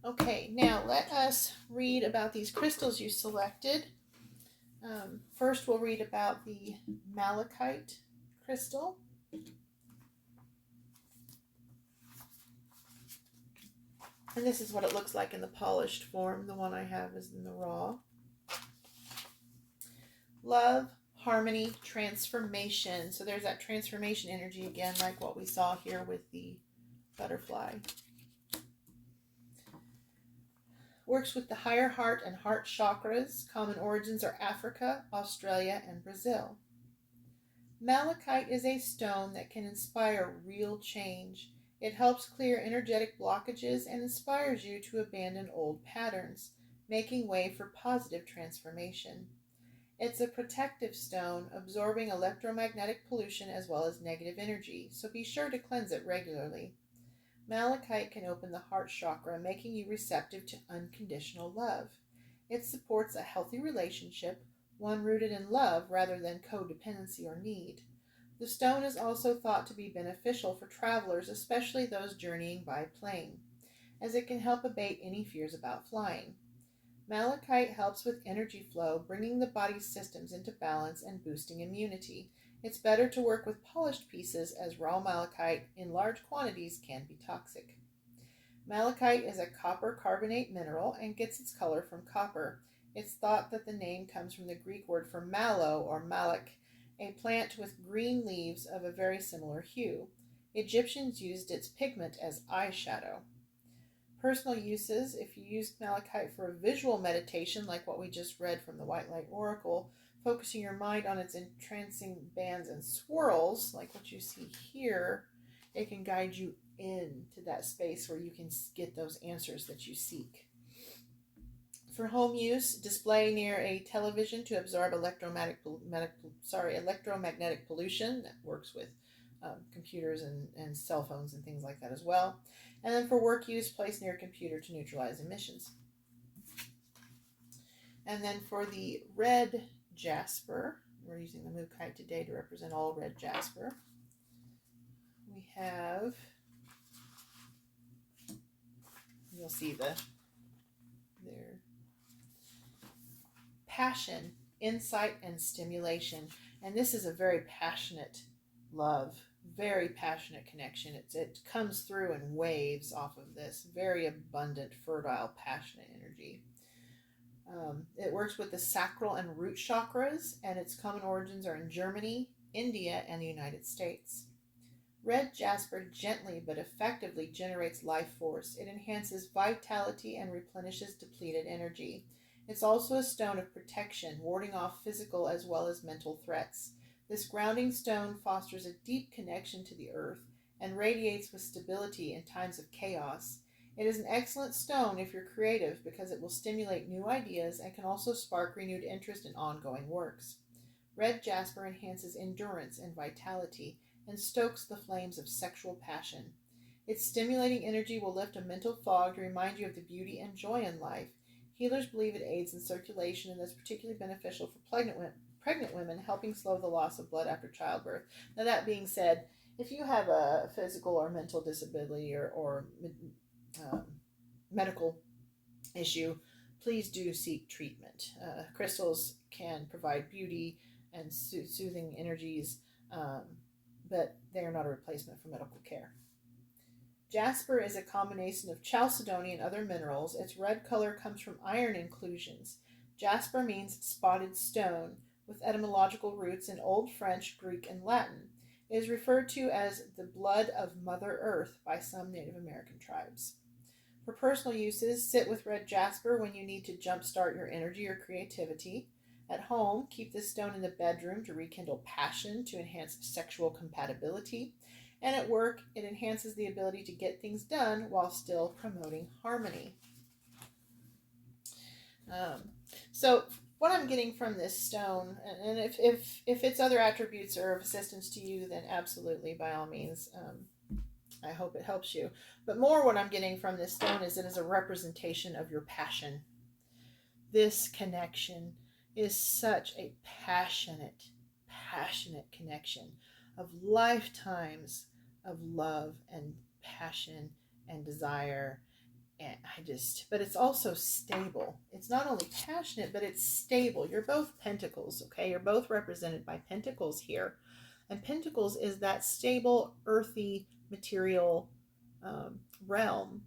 Okay, now let us read about these crystals you selected. First, we'll read about the malachite crystal. And this is what it looks like in the polished form. The one I have is in the raw. Love, harmony, transformation. So there's that transformation energy again, like what we saw here with the butterfly. Works with the higher heart and heart chakras. Common origins are Africa, Australia, and Brazil. Malachite is a stone that can inspire real change. It helps clear energetic blockages and inspires you to abandon old patterns, making way for positive transformation. It's a protective stone, absorbing electromagnetic pollution as well as negative energy, so be sure to cleanse it regularly. Malachite can open the heart chakra, making you receptive to unconditional love. It supports a healthy relationship, one rooted in love rather than codependency or need. The stone is also thought to be beneficial for travelers, especially those journeying by plane, as it can help abate any fears about flying. Malachite helps with energy flow, bringing the body's systems into balance and boosting immunity. It's better to work with polished pieces, as raw malachite in large quantities can be toxic. Malachite is a copper carbonate mineral and gets its color from copper. It's thought that the name comes from the Greek word for mallow or malak, a plant with green leaves of a very similar hue. Egyptians used its pigment as eyeshadow. Personal uses: if you use malachite for a visual meditation, like what we just read from the White Light Oracle, focusing your mind on its entrancing bands and swirls, like what you see here, it can guide you into that space where you can get those answers that you seek. For home use, display near a television to absorb electromagnetic pollution. That works with computers and cell phones and things like that as well. And then for work use, place near a computer to neutralize emissions. And then for the red jasper, we're using the moonology today to represent all red jasper. We have, you'll see their passion, insight, and stimulation. And this is a very passionate love, very passionate connection. It comes through in waves off of this very abundant, fertile, passionate energy. It works with the sacral and root chakras, and its common origins are in Germany, India, and the United States. Red jasper gently but effectively generates life force. It enhances vitality and replenishes depleted energy. It's also a stone of protection, warding off physical as well as mental threats. This grounding stone fosters a deep connection to the earth and radiates with stability in times of chaos. It is an excellent stone if you're creative, because it will stimulate new ideas and can also spark renewed interest in ongoing works. Red jasper enhances endurance and vitality and stokes the flames of sexual passion. Its stimulating energy will lift a mental fog to remind you of the beauty and joy in life. Healers believe it aids in circulation and is particularly beneficial for pregnant women, helping slow the loss of blood after childbirth. Now, that being said, if you have a physical or mental disability or medical issue, please do seek treatment. Crystals can provide beauty and soothing energies, but they are not a replacement for medical care. Jasper is a combination of chalcedony and other minerals. Its red color comes from iron inclusions. Jasper means spotted stone, with etymological roots in Old French, Greek, and Latin. It is referred to as the blood of Mother Earth by some Native American tribes. For personal uses, sit with red jasper when you need to jumpstart your energy or creativity. At home, keep this stone in the bedroom to rekindle passion, to enhance sexual compatibility. And at work, it enhances the ability to get things done while still promoting harmony. So what I'm getting from this stone, and if its other attributes are of assistance to you, then absolutely, by all means, I hope it helps you. But more, what I'm getting from this stone is it is a representation of your passion. This connection is such a passionate connection of lifetimes of love and passion and desire. And but it's also stable. It's not only passionate, but it's stable. You're both pentacles, okay? You're both represented by pentacles here. And pentacles is that stable, earthy, material realm.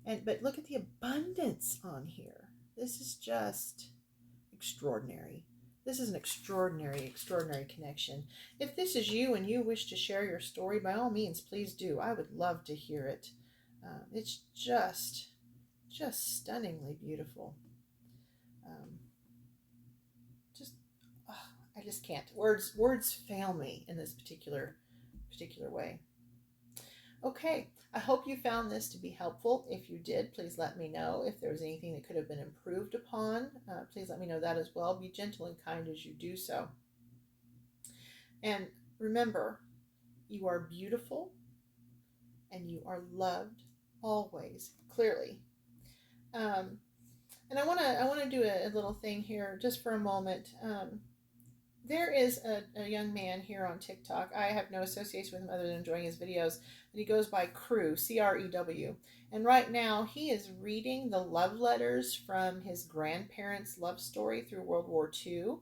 But look at the abundance on here. This is just extraordinary. This is an extraordinary, extraordinary connection. If this is you and you wish to share your story, by all means, please do. I would love to hear it. It's just stunningly beautiful. I just can't. Words fail me in this particular way. Okay, I hope you found this to be helpful. If you did, please let me know. If there was anything that could have been improved upon, please let me know that as well. Be gentle and kind as you do so. And remember, you are beautiful and you are loved always, clearly. And I want to do a little thing here just for a moment. There is a young man here on TikTok. I have no association with him other than enjoying his videos. And he goes by Crew, C-R-E-W. And right now he is reading the love letters from his grandparents' love story through World War II.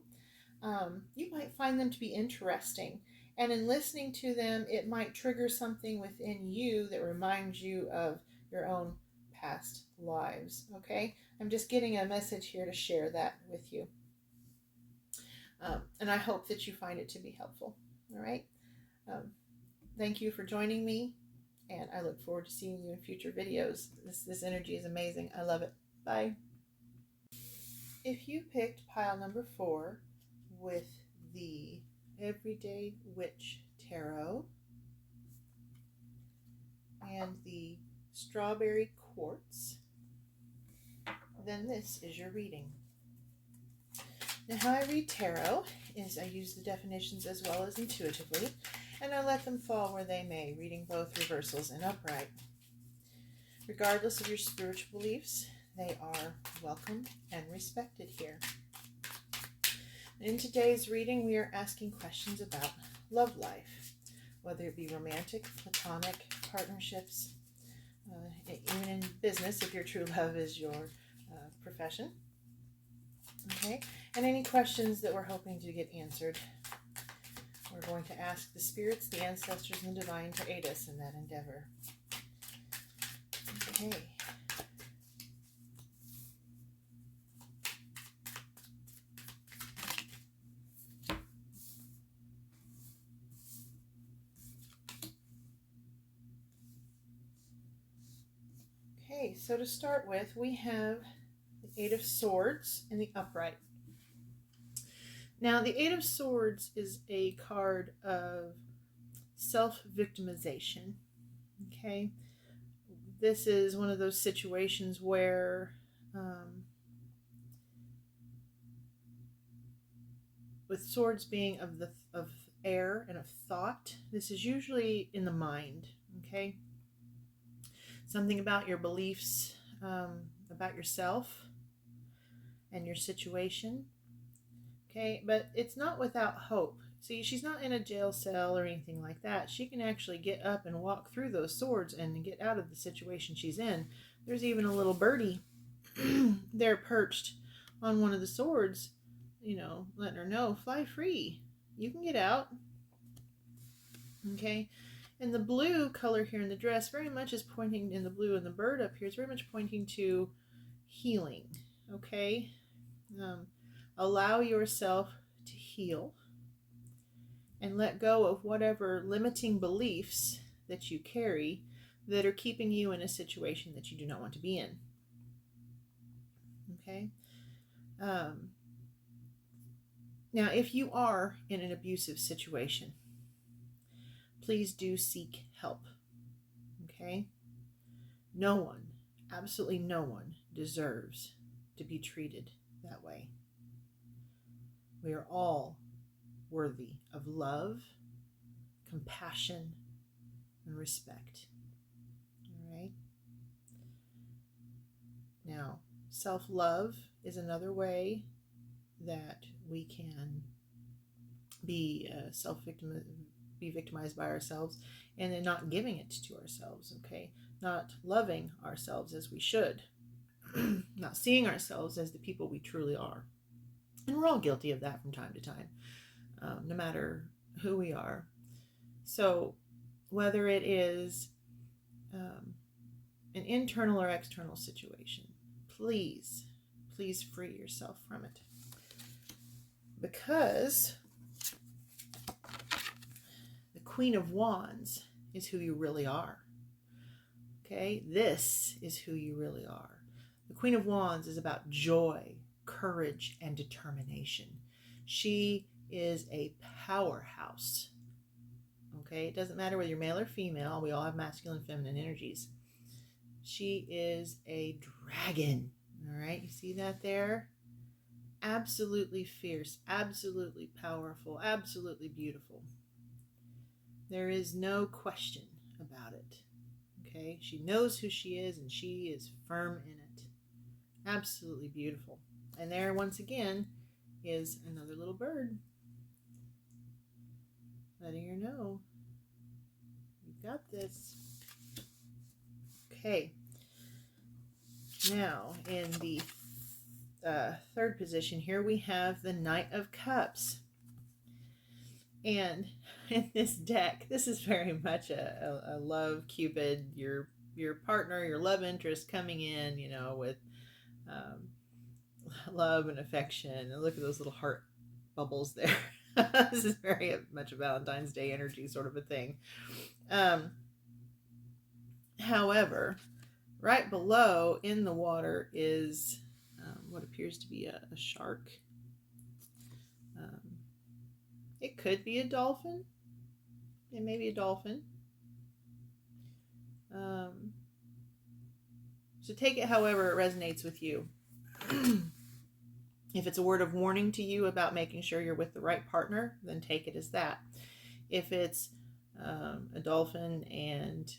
You might find them to be interesting. And in listening to them, it might trigger something within you that reminds you of your own past lives. Okay? I'm just getting a message here to share that with you. And I hope that you find it to be helpful. All right. Thank you for joining me, and I look forward to seeing you in future videos. This energy is amazing. I love it. Bye. If you picked pile number 4 with the Everyday Witch Tarot and the Strawberry Quartz, then this is your reading. Now, how I read tarot is I use the definitions as well as intuitively, and I let them fall where they may, reading both reversals and upright. Regardless of your spiritual beliefs, they are welcome and respected here. In today's reading, we are asking questions about love life, whether it be romantic, platonic, partnerships, even in business, if your true love is your profession. Okay, and any questions that we're hoping to get answered, we're going to ask the spirits, the ancestors, and the divine to aid us in that endeavor. Okay. Okay, so to start with, we have the 8 of Swords in the upright. Now, the 8 of Swords is a card of self-victimization. Okay, this is one of those situations where with swords being of air and of thought, this is usually in the mind. Okay, something about your beliefs, about yourself and your situation. Okay, but it's not without hope. See, she's not in a jail cell or anything like that. She can actually get up and walk through those swords and get out of the situation she's in. There's even a little birdie there perched on one of the swords, you know, letting her know, fly free. You can get out. Okay, and the blue color here in the dress very much is pointing, in the blue and the bird up here, is very much pointing to healing. Okay, allow yourself to heal and let go of whatever limiting beliefs that you carry that are keeping you in a situation that you do not want to be in. Okay. Now, if you are in an abusive situation, please do seek help. Okay. No one, absolutely no one, deserves to be treated that way. We are all worthy of love, compassion, and respect. All right? Now, self-love is another way that we can be victimized by ourselves, and then not giving it to ourselves. Okay, not loving ourselves as we should, not seeing ourselves as the people we truly are. And we're all guilty of that from time to time, no matter who we are. So whether it is an internal or external situation, please free yourself from it. Because the Queen of Wands is who you really are. Okay, this is who you really are. The Queen of Wands is about joy, courage, and determination. She is a powerhouse. Okay, it doesn't matter whether you're male or female. We all have masculine and feminine energies. She is a dragon. All right, you see that there? Absolutely fierce, absolutely powerful, absolutely beautiful. There is no question about it. Okay, she knows who she is and she is firm in it. Absolutely beautiful. And there, once again, is another little bird letting her know you've got this. Okay, now in the third position here we have the Knight of Cups. And in this deck, this is very much a love Cupid, your partner, your love interest coming in, you know, with love and affection. And look at those little heart bubbles there. This is very much a Valentine's Day energy sort of a thing. However, right below in the water is what appears to be a shark. It could be a dolphin. It may be a dolphin. So take it however it resonates with you. If it's a word of warning to you about making sure you're with the right partner, then take it as that. If it's a dolphin and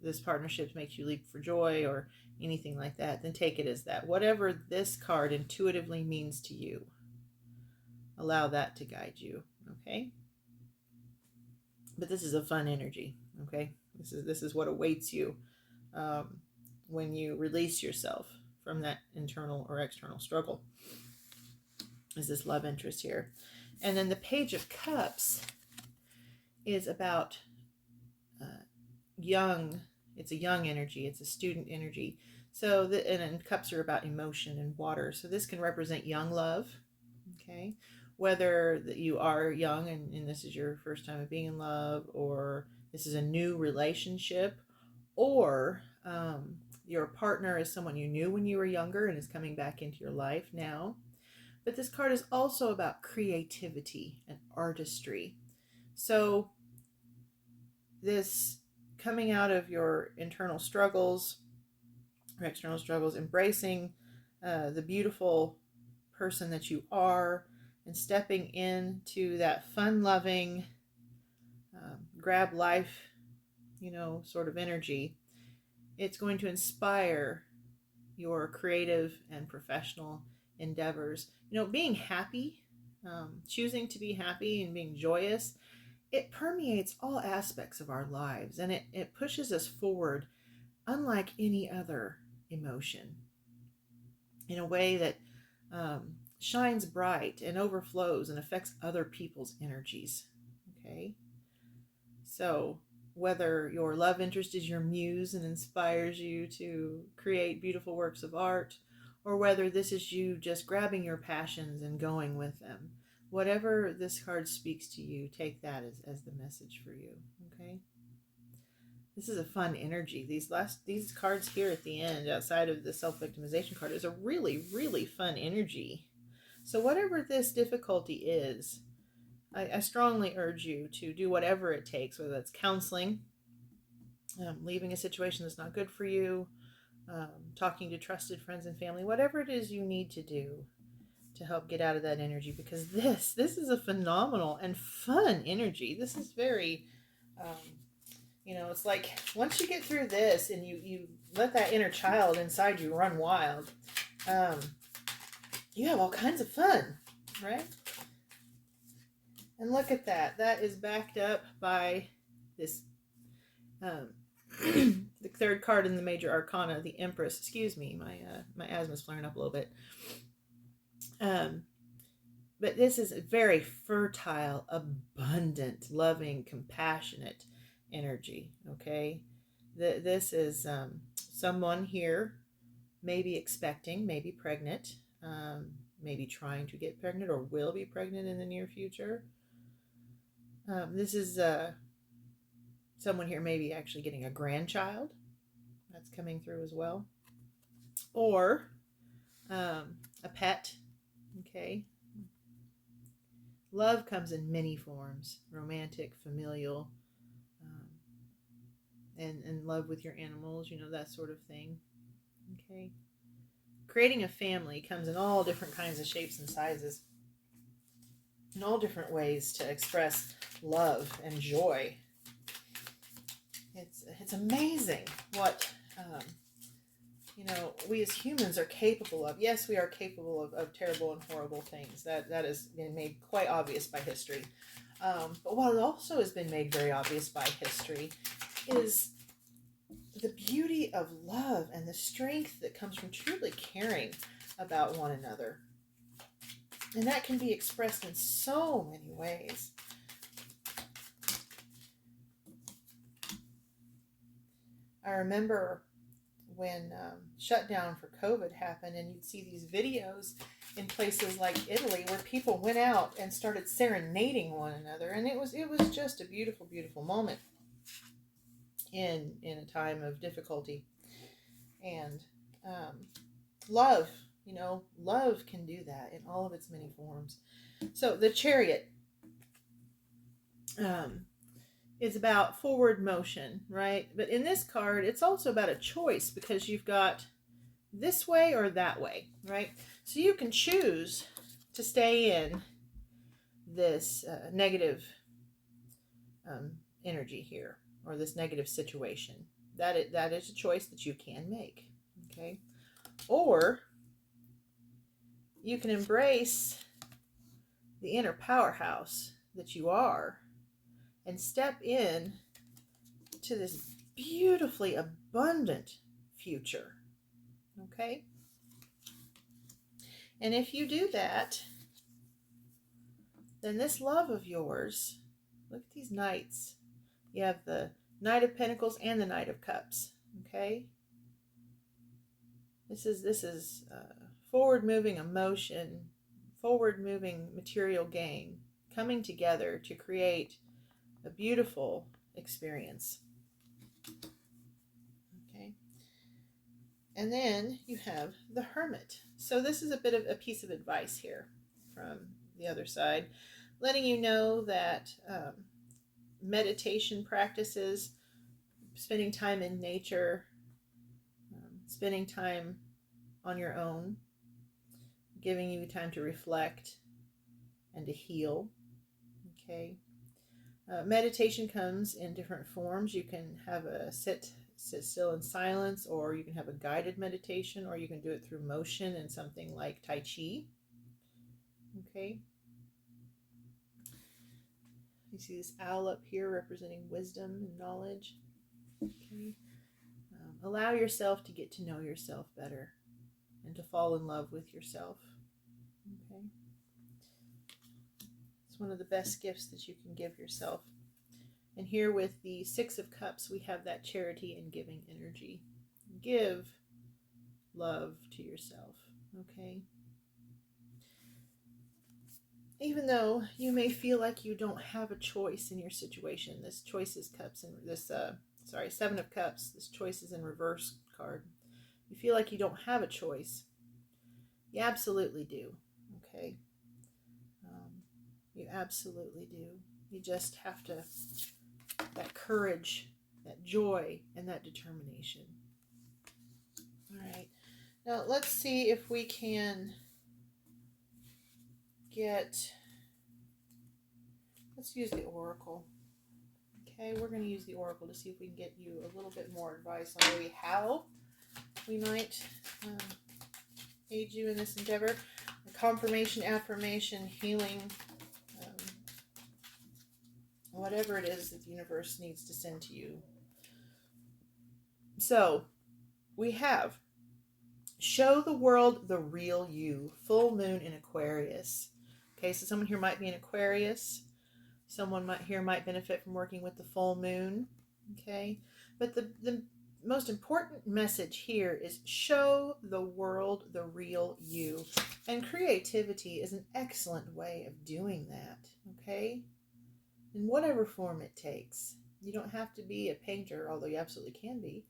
this partnership makes you leap for joy or anything like that, then take it as that. Whatever this card intuitively means to you, allow that to guide you. Okay? But this is a fun energy. Okay? This is what awaits you when you release yourself from that internal or external struggle. Is this love interest here. And then the Page of Cups is about young. It's a young energy. It's a student energy. So, and cups are about emotion and water. So this can represent young love. Okay. Whether you are young and this is your first time of being in love, or this is a new relationship, or your partner is someone you knew when you were younger and is coming back into your life now. But this card is also about creativity and artistry. So this coming out of your internal struggles or external struggles, embracing the beautiful person that you are and stepping into that fun-loving, grab life, sort of energy. It's going to inspire your creative and professional endeavors. Being happy, choosing to be happy and being joyous, it permeates all aspects of our lives, and it pushes us forward unlike any other emotion in a way that shines bright and overflows and affects other people's energies. Okay? So whether your love interest is your muse and inspires you to create beautiful works of art, or whether this is you just grabbing your passions and going with them, whatever this card speaks to you, take that as the message for you. Okay? This is a fun energy. These cards here at the end, outside of the self-victimization card, is a really, really fun energy. So whatever this difficulty is, I strongly urge you to do whatever it takes, whether that's counseling, leaving a situation that's not good for you, talking to trusted friends and family, whatever it is you need to do to help get out of that energy, because this is a phenomenal and fun energy. This is very, it's like once you get through this and you let that inner child inside you run wild, you have all kinds of fun, right? And look at that. That is backed up by this, the third card in the Major Arcana, the Empress. Excuse me, my asthma's flaring up a little bit. But this is a very fertile, abundant, loving, compassionate energy. Okay, this is someone here, maybe expecting, maybe pregnant. maybe trying to get pregnant or will be pregnant in the near future. This is someone here maybe actually getting a grandchild. That's coming through as well. Or a pet. Okay. Love comes in many forms: romantic, familial, and love with your animals, that sort of thing. Okay. Creating a family comes in all different kinds of shapes and sizes, in all different ways to express love and joy. It's amazing what we as humans are capable of. Yes, we are capable of terrible and horrible things. That has been made quite obvious by history. But what also has been made very obvious by history is the beauty of love and the strength that comes from truly caring about one another. And that can be expressed in so many ways. I remember when shutdown for COVID happened, and you'd see these videos in places like Italy where people went out and started serenading one another, and it was just a beautiful, beautiful moment in a time of difficulty. And love, love can do that in all of its many forms. So the Chariot is about forward motion, right? But in this card, it's also about a choice, because you've got this way or that way, right? So you can choose to stay in this negative energy here, or this negative situation. That is a choice that you can make, okay? Or you can embrace the inner powerhouse that you are and step in to this beautifully abundant future, okay? And if you do that, then this love of yours, look at these knights. You have the Knight of Pentacles and the Knight of Cups, okay? This is forward-moving emotion, forward-moving material gain, coming together to create a beautiful experience. Okay. And then you have the Hermit. So this is a bit of a piece of advice here from the other side, letting you know that meditation practices, spending time in nature, spending time on your own, giving you time to reflect and to heal. Okay. Meditation comes in different forms. You can have a sit still in silence, or you can have a guided meditation, or you can do it through motion and something like Tai Chi. Okay. You see this owl up here representing wisdom and knowledge. Okay. Allow yourself to get to know yourself better and to fall in love with yourself. Okay. It's one of the best gifts that you can give yourself. And here with the Six of Cups, we have that charity and giving energy. Give love to yourself, okay? Even though you may feel like you don't have a choice in your situation, this choice is cups and this, Seven of Cups, this choice is in reverse card. You feel like you don't have a choice. You absolutely do, okay? You absolutely do. You just have to, that courage, that joy, and that determination. All right. Now let's see if we can let's use the Oracle. Okay, we're going to use the Oracle to see if we can get you a little bit more advice on maybe how we might aid you in this endeavor. A confirmation, affirmation, healing, whatever it is that the universe needs to send to you. So, we have show the world the real you, full moon in Aquarius. Okay, so someone here might be in Aquarius. Someone here might benefit from working with the full moon. Okay, but the most important message here is show the world the real you. And creativity is an excellent way of doing that, okay? In whatever form it takes. You don't have to be a painter, although you absolutely can be,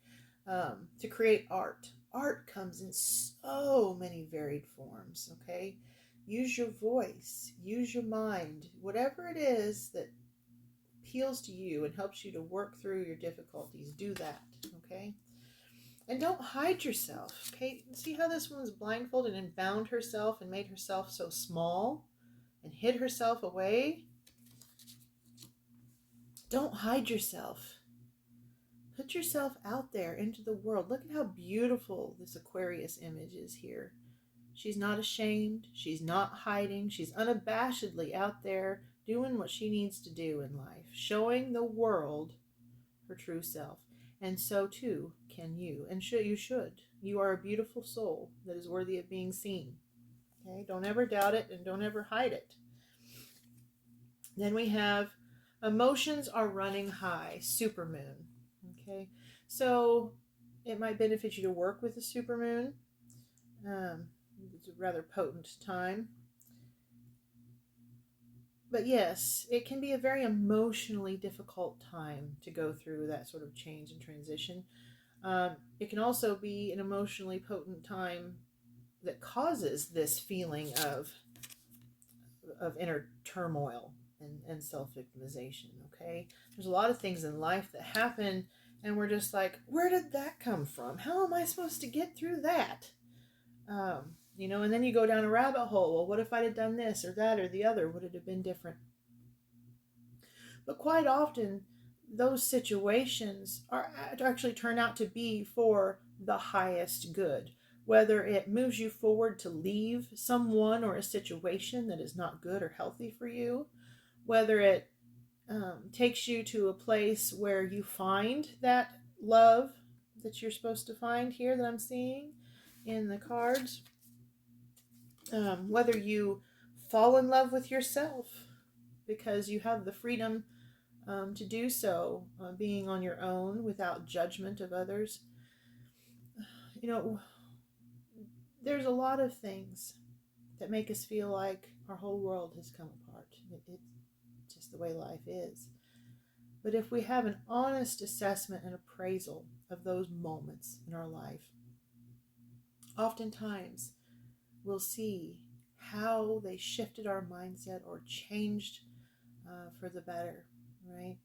to create art. Art comes in so many varied forms, okay? Use your voice, use your mind, whatever it is that appeals to you and helps you to work through your difficulties, do that, okay? And don't hide yourself, okay? See how this one's blindfolded and bound herself and made herself so small and hid herself away? Don't hide yourself. Put yourself out there into the world. Look at how beautiful this Aquarius image is here. She's not ashamed. She's not hiding. She's unabashedly out there doing what she needs to do in life, showing the world her true self. And so too can you, and you should. You are a beautiful soul that is worthy of being seen. Okay, don't ever doubt it and don't ever hide it. Then we have emotions are running high, supermoon. Okay, so it might benefit you to work with the supermoon. It's a rather potent time. But yes, it can be a very emotionally difficult time to go through that sort of change and transition. It can also be an emotionally potent time that causes this feeling of inner turmoil and self-victimization, okay? There's a lot of things in life that happen and we're just like, where did that come from? How am I supposed to get through that? And then you go down a rabbit hole. Well, what if I'd have done this or that or the other? Would it have been different? But quite often, those situations actually turn out to be for the highest good. Whether it moves you forward to leave someone or a situation that is not good or healthy for you, whether it takes you to a place where you find that love that you're supposed to find here that I'm seeing in the cards, whether you fall in love with yourself because you have the freedom to do so, being on your own without judgment of others. There's a lot of things that make us feel like our whole world has come apart. It's just the way life is. But if we have an honest assessment and appraisal of those moments in our life, oftentimes we'll see how they shifted our mindset or changed for the better, right?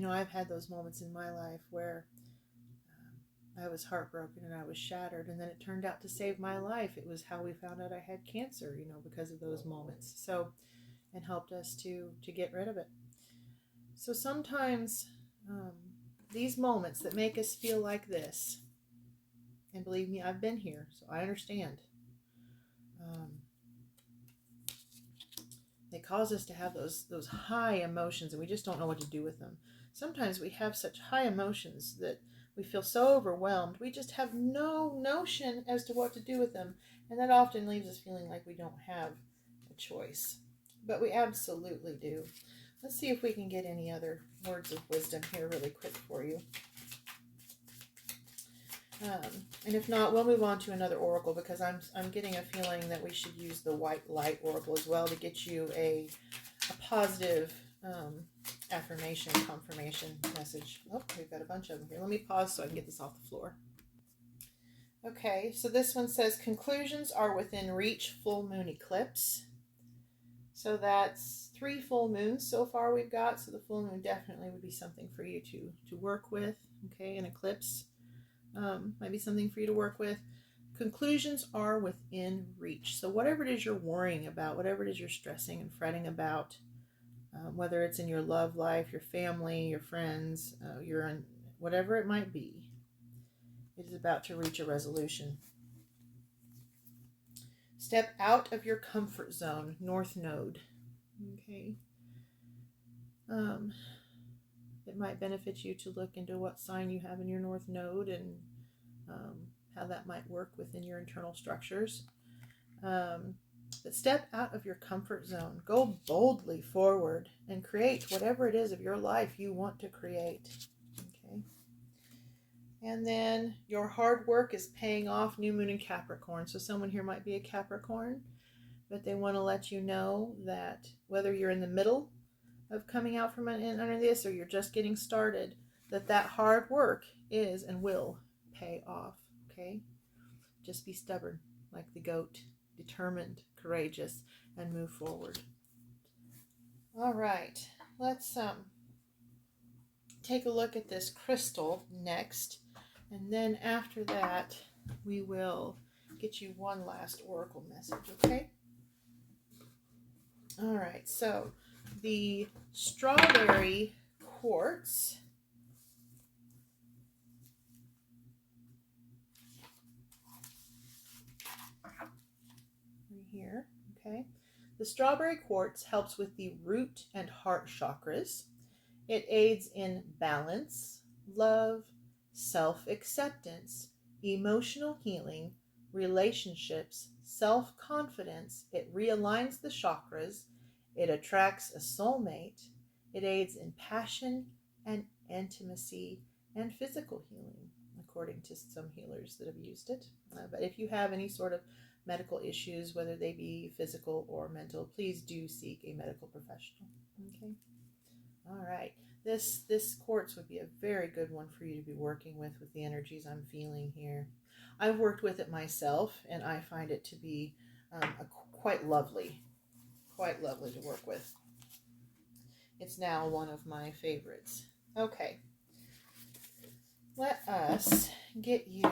I've had those moments in my life where I was heartbroken and I was shattered, and then it turned out to save my life. It was how we found out I had cancer, because of those moments. So, and helped us to get rid of it. So sometimes these moments that make us feel like this, and believe me, I've been here, so I understand. They cause us to have those high emotions, and we just don't know what to do with them. Sometimes we have such high emotions that we feel so overwhelmed, we just have no notion as to what to do with them, and that often leaves us feeling like we don't have a choice. But we absolutely do. Let's see if we can get any other words of wisdom here really quick for you. And if not, we'll move on to another oracle, because I'm getting a feeling that we should use the white light oracle as well to get you a positive affirmation, confirmation message. Oh, we've got a bunch of them here. Let me pause so I can get this off the floor. Okay, so this one says, conclusions are within reach, full moon eclipse. So that's 3 full moons so far we've got. So the full moon definitely would be something for you to work with. Okay, an eclipse might be something for you to work with. Conclusions are within reach. So whatever it is you're worrying about, whatever it is you're stressing and fretting about, whether it's in your love life, your family, your friends, whatever it might be, it is about to reach a resolution. Step out of your comfort zone, North Node. Okay. It might benefit you to look into what sign you have in your North Node and how that might work within your internal structures. But step out of your comfort zone. Go boldly forward and create whatever it is of your life you want to create. Okay. And then your hard work is paying off. New moon in Capricorn. So someone here might be a Capricorn, but they want to let you know that whether you're in the middle of coming out from under this or you're just getting started, that hard work is and will pay off. Okay. Just be stubborn like the goat, determined, courageous, and move forward. All right, let's take a look at this crystal next, and then after that we will get you one last oracle message. Okay. All right, so the strawberry quartz right here. Okay. The strawberry quartz helps with the root and heart chakras. It aids in balance, love, self-acceptance, emotional healing, relationships, self-confidence. It realigns the chakras. It attracts a soulmate. It aids in passion and intimacy and physical healing, according to some healers that have used it. But if you have any sort of medical issues, whether they be physical or mental, please do seek a medical professional. Okay. All right. This quartz would be a very good one for you to be working with the energies I'm feeling here. I've worked with it myself, and I find it to be quite lovely to work with. It's now one of my favorites. Okay. Let us get you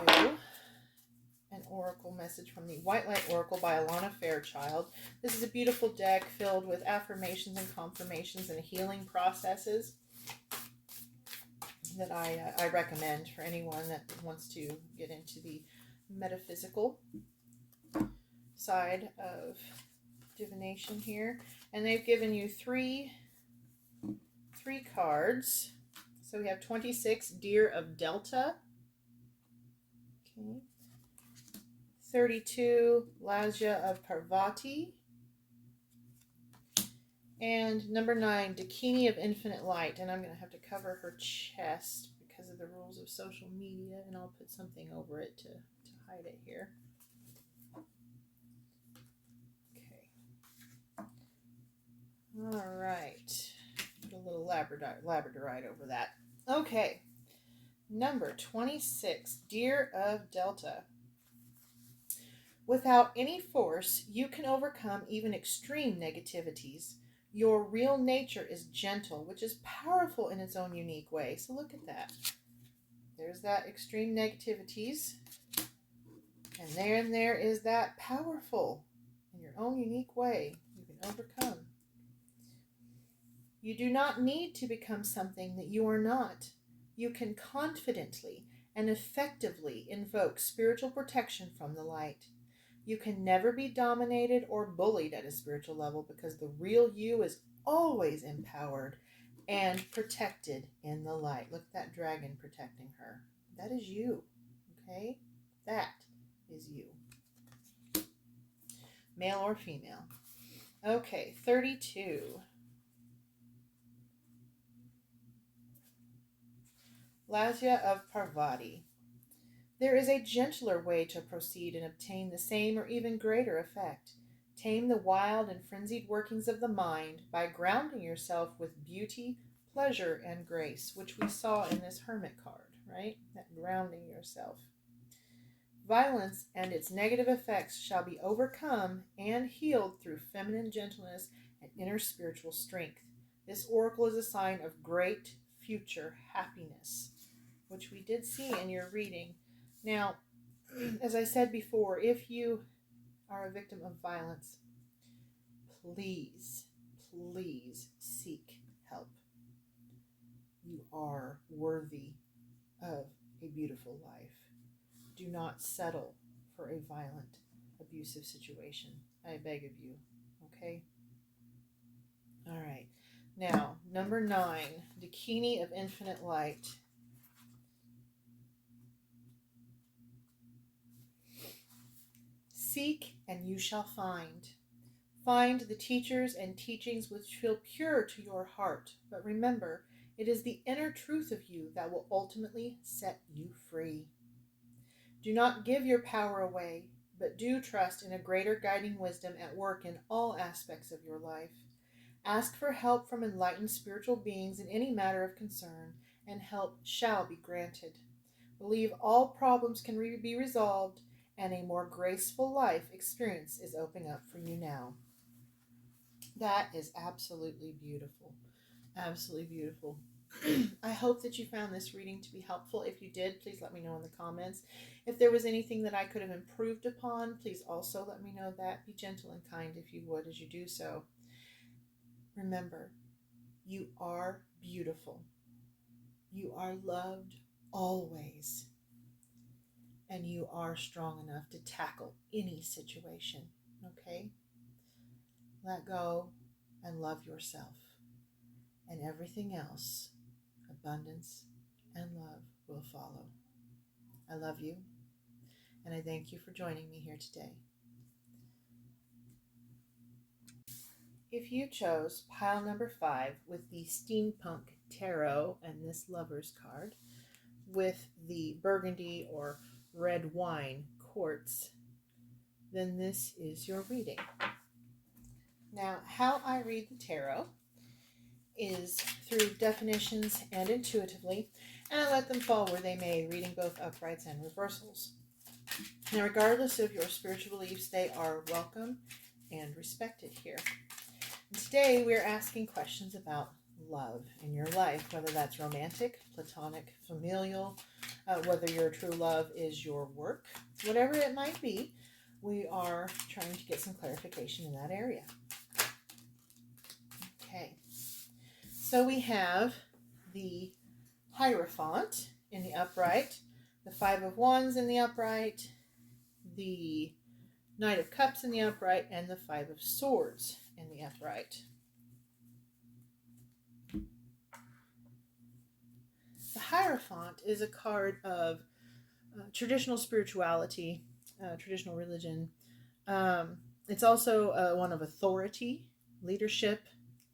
an oracle message from the White Light Oracle by Alana Fairchild. This is a beautiful deck filled with affirmations and confirmations and healing processes that I recommend for anyone that wants to get into the metaphysical side of divination here. And they've given you three cards. So we have 26, Deer of Delta. Okay. 32, Lasya of Parvati. And number 9, Dakini of Infinite Light. And I'm going to have to cover her chest because of the rules of social media, and I'll put something over it to hide it here. Okay. All right. Put a little labradorite over that. Okay. Number 26, Deer of Delta. Without any force, you can overcome even extreme negativities. Your real nature is gentle, which is powerful in its own unique way. So look at that. There's that extreme negativities. And there is that powerful in your own unique way. You can overcome. You do not need to become something that you are not. You can confidently and effectively invoke spiritual protection from the light. You can never be dominated or bullied at a spiritual level because the real you is always empowered and protected in the light. Look at that dragon protecting her. That is you. Okay? That is you. Male or female. Okay, 32. Lasya of Parvati. There is a gentler way to proceed and obtain the same or even greater effect. Tame the wild and frenzied workings of the mind by grounding yourself with beauty, pleasure, and grace, which we saw in this Hermit card, right? That grounding yourself. Violence and its negative effects shall be overcome and healed through feminine gentleness and inner spiritual strength. This oracle is a sign of great future happiness, which we did see in your reading. Now, as I said before, if you are a victim of violence, please seek help. You are worthy of a beautiful life. Do not settle for a violent, abusive situation. I beg of you, okay? All right. Now, number 9, Dakini of Infinite Light. Seek and you shall find. Find the teachers and teachings which feel pure to your heart, but remember, it is the inner truth of you that will ultimately set you free. Do not give your power away, but do trust in a greater guiding wisdom at work in all aspects of your life. Ask for help from enlightened spiritual beings in any matter of concern, and help shall be granted. Believe all problems can be resolved, and a more graceful life experience is opening up for you now. That is absolutely beautiful. Absolutely beautiful. I hope that you found this reading to be helpful. If you did, please let me know in the comments. If there was anything that I could have improved upon, please also let me know that. Be gentle and kind if you would as you do so. Remember, you are beautiful. You are loved always. And you are strong enough to tackle any situation. Okay? Let go and love yourself. And everything else, abundance and love, will follow. I love you, and I thank you for joining me here today. If you chose pile number 5 with the Steampunk Tarot and this Lover's card, with the burgundy or red wine quartz, then this is your reading. Now, how I read the tarot is through definitions and intuitively, and I let them fall where they may, reading both uprights and reversals. Now, regardless of your spiritual beliefs, they are welcome and respected here. And today, we're asking questions about love in your life, whether that's romantic, platonic, familial, whether your true love is your work, whatever it might be, we are trying to get some clarification in that area. Okay. So we have the Hierophant in the upright, the 5 of Wands in the upright, the Knight of Cups in the upright, and the 5 of Swords in the upright. The Hierophant is a card of traditional spirituality, traditional religion. It's also one of authority, leadership,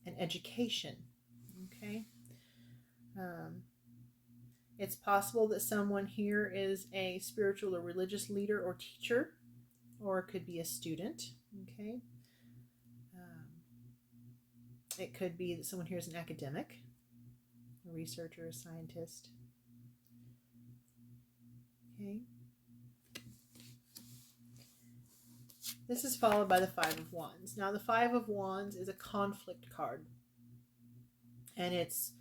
and education. Okay. It's possible that someone here is a spiritual or religious leader or teacher, or it could be a student. Okay. It could be that someone here is an academic, a researcher, a scientist. Okay. This is followed by the 5 of Wands. Now, the 5 of Wands is a conflict card. And it's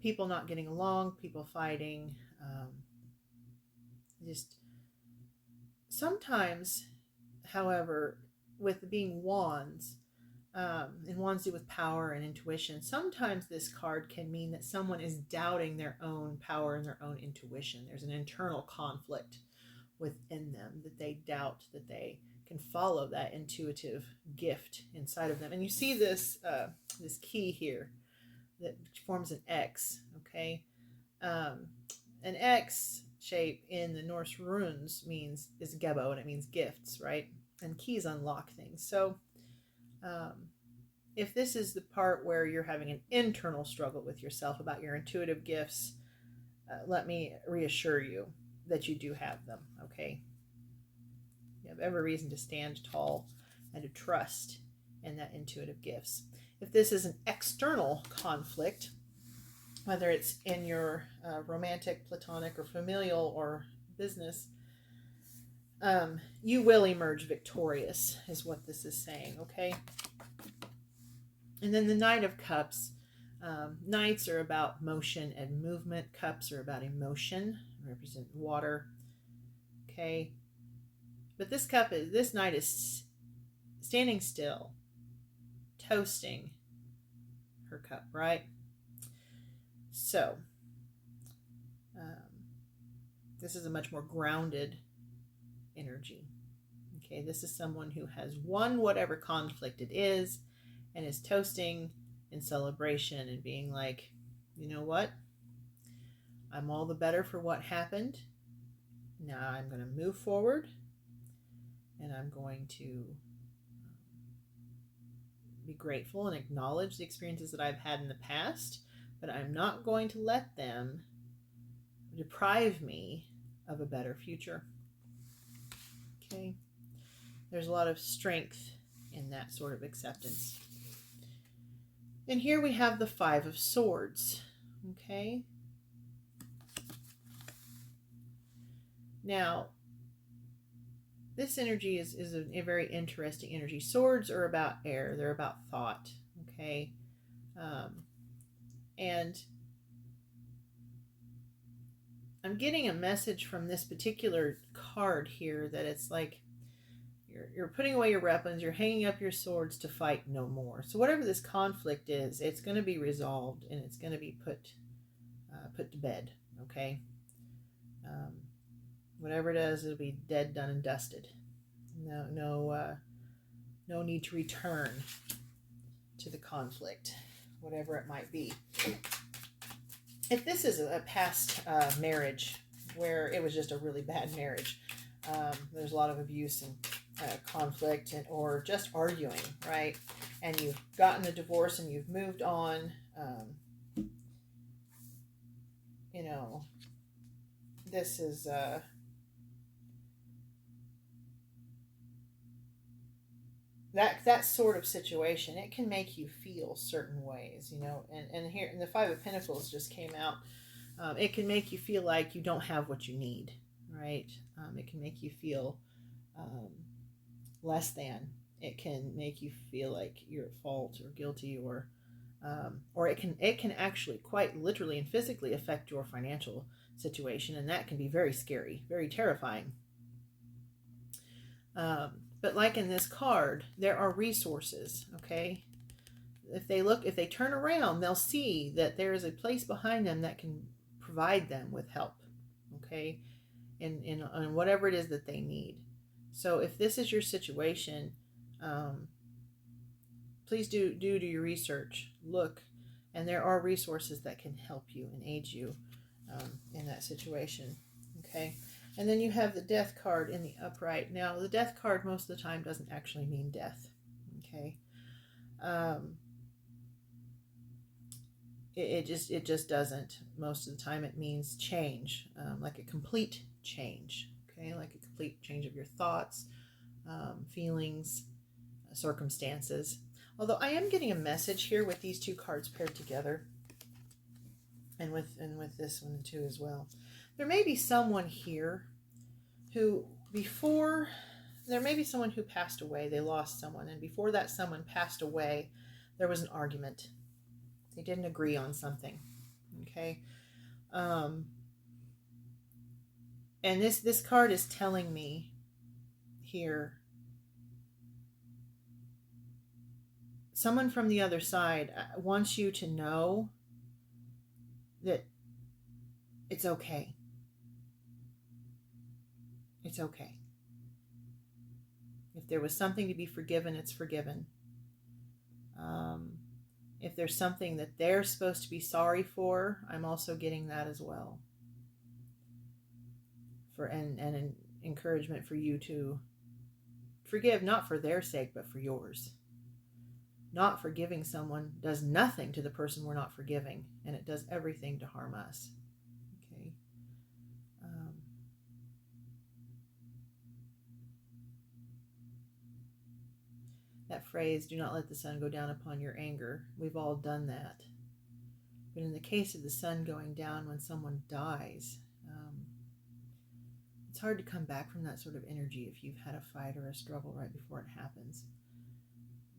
people not getting along, people fighting. Just sometimes, however, with being wands, and wands do with power and intuition, sometimes this card can mean that someone is doubting their own power and their own intuition. There's an internal conflict within them that they doubt that they can follow that intuitive gift inside of them. And you see this this key here that forms an X, okay? An X shape in the Norse runes is Gebo, and it means gifts, right? And keys unlock things. So if this is the part where you're having an internal struggle with yourself about your intuitive gifts, let me reassure you that you do have them, okay? You have every reason to stand tall and to trust in that intuitive gifts. If this is an external conflict, whether it's in your romantic, platonic, or familial, or business, you will emerge victorious, is what this is saying, okay? And then the Knight of Cups. Knights are about motion and movement. Cups are about emotion, represent water, okay? But this Knight is standing still, toasting her cup, right? So, this is a much more grounded energy. Okay, this is someone who has won whatever conflict it is and is toasting in celebration and being like, you know what? I'm all the better for what happened. Now I'm going to move forward and I'm going to be grateful and acknowledge the experiences that I've had in the past, but I'm not going to let them deprive me of a better future. Okay. There's a lot of strength in that sort of acceptance. And here we have the Five of Swords. Okay. Now, this energy is a very interesting energy. Swords are about air. They're about thought. Okay. And I'm getting a message from this particular card here that it's like you're putting away your weapons, you're hanging up your swords to fight no more. So whatever this conflict is, it's going to be resolved and it's going to be put to bed. Okay. Whatever it is, it'll be dead, done, and dusted. No need to return to the conflict, whatever it might be. If this is a past marriage where it was just a really bad marriage, there's a lot of abuse and conflict or just arguing, right? And you've gotten a divorce and you've moved on. This is that sort of situation. It can make you feel certain ways, and here in the Five of Pentacles just came out. It can make you feel like you don't have what you need, right? It can make you feel less than. It can make you feel like you're at fault or guilty, or it can actually quite literally and physically affect your financial situation, and that can be very scary, very terrifying. But like in this card, there are resources, okay? If they turn around, they'll see that there is a place behind them that can provide them with help, okay? In whatever it is that they need. So if this is your situation, please do your research, look, and there are resources that can help you and aid you in that situation, okay? And then you have the Death card in the upright. Now, the Death card most of the time doesn't actually mean death, okay? It just doesn't. Most of the time it means change, like a complete change, okay? Like a complete change of your thoughts, feelings, circumstances. Although I am getting a message here with these two cards paired together, and with this one too as well. There may be someone here who there may be someone who passed away. They lost someone, and before that someone passed away, there was an argument. They didn't agree on something, okay? And this card is telling me here, someone from the other side wants you to know that it's okay. It's okay. If there was something to be forgiven, it's forgiven. If there's something that they're supposed to be sorry for, I'm also getting that as well. And an encouragement for you to forgive, not for their sake, but for yours. Not forgiving someone does nothing to the person we're not forgiving, and it does everything to harm us. Okay. That phrase, do not let the sun go down upon your anger. We've all done that. But in the case of the sun going down when someone dies, it's hard to come back from that sort of energy if you've had a fight or a struggle right before it happens.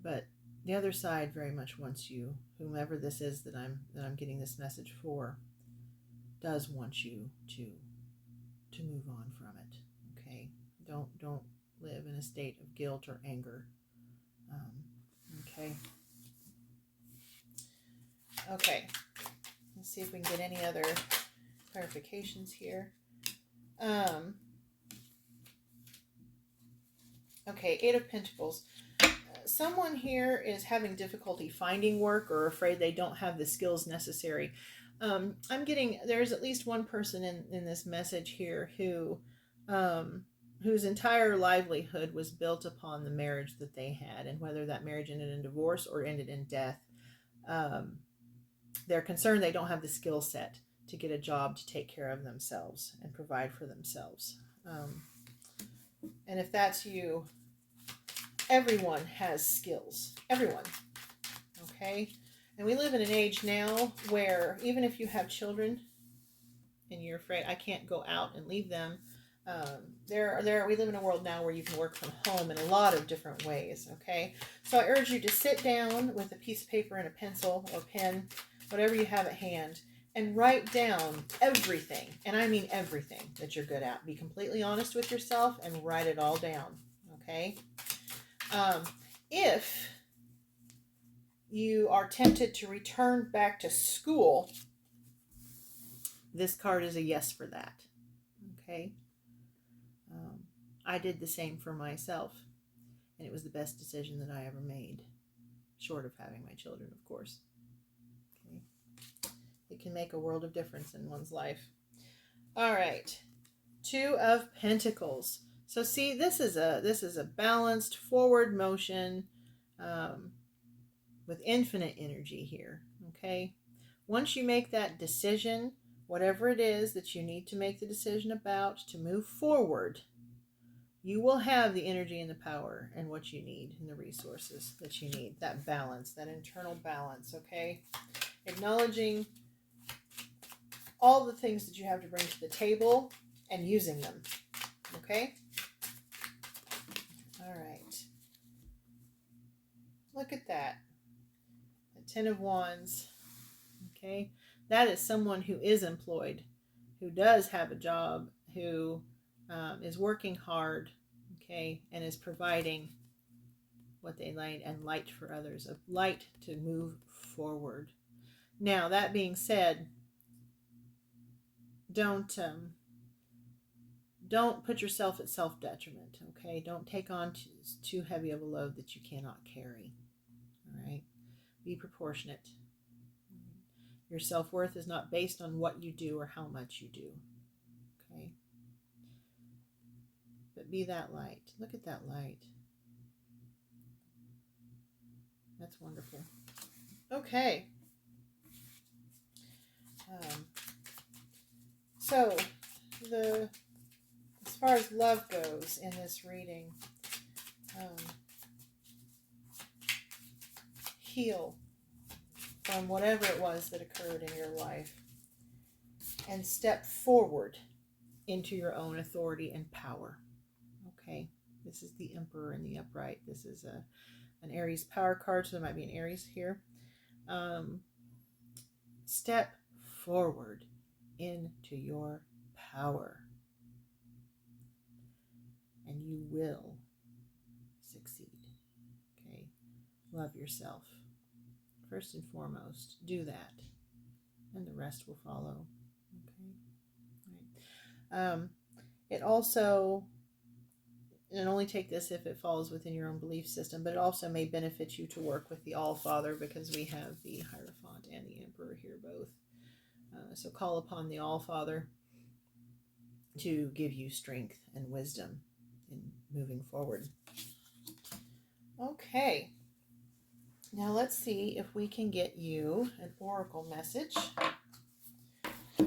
But the other side very much wants you, whomever this is that I'm getting this message for, does want you to move on from it. Okay? Don't live in a state of guilt or anger. Okay. Let's see if we can get any other clarifications here. Okay, Eight of Pentacles. Someone here is having difficulty finding work or afraid they don't have the skills necessary. I'm getting, there's at least one person in this message here who whose entire livelihood was built upon the marriage that they had, and whether that marriage ended in divorce or ended in death, they're concerned they don't have the skill set to get a job to take care of themselves and provide for themselves. And if that's you, everyone has skills. Everyone. Okay? And we live in an age now where even if you have children and you're afraid, I can't go out and leave them, we live in a world now where you can work from home in a lot of different ways. Okay? So I urge you to sit down with a piece of paper and a pencil or pen, whatever you have at hand, and write down everything, and I mean everything that you're good at. Be completely honest with yourself and write it all down, okay? If you are tempted to return back to school, this card is a yes for that, okay? I did the same for myself, and it was the best decision that I ever made, short of having my children, of course. Okay. It can make a world of difference in one's life. All right, 2 of Pentacles. So see, this is a balanced forward motion with infinite energy here. Okay, once you make that decision, whatever it is that you need to make the decision about to move forward, you will have the energy and the power and what you need and the resources that you need. That balance, that internal balance. Okay, acknowledging all the things that you have to bring to the table and using them. Okay? All right. Look at that. The 10 of Wands. Okay? That is someone who is employed, who does have a job, who is working hard, okay, and is providing what they need and light for others, a light to move forward. Now, that being said, don't put yourself at self-detriment, okay? Don't take on too heavy of a load that you cannot carry, all right? Be proportionate. Your self-worth is not based on what you do or how much you do, okay? But be that light. Look at that light. That's wonderful. Okay. So, as far as love goes in this reading, heal from whatever it was that occurred in your life and step forward into your own authority and power. Okay, this is the Emperor in the upright. This is an Aries power card, so there might be an Aries here. Step forward into your power, and you will succeed. Okay, love yourself first and foremost. Do that, and the rest will follow. Okay, all right. It also, and only take this if it falls within your own belief system, but it also may benefit you to work with the All-Father, because we have the Hierophant and the Emperor here both. So call upon the All-Father to give you strength and wisdom in moving forward. Okay. Now let's see if we can get you an oracle message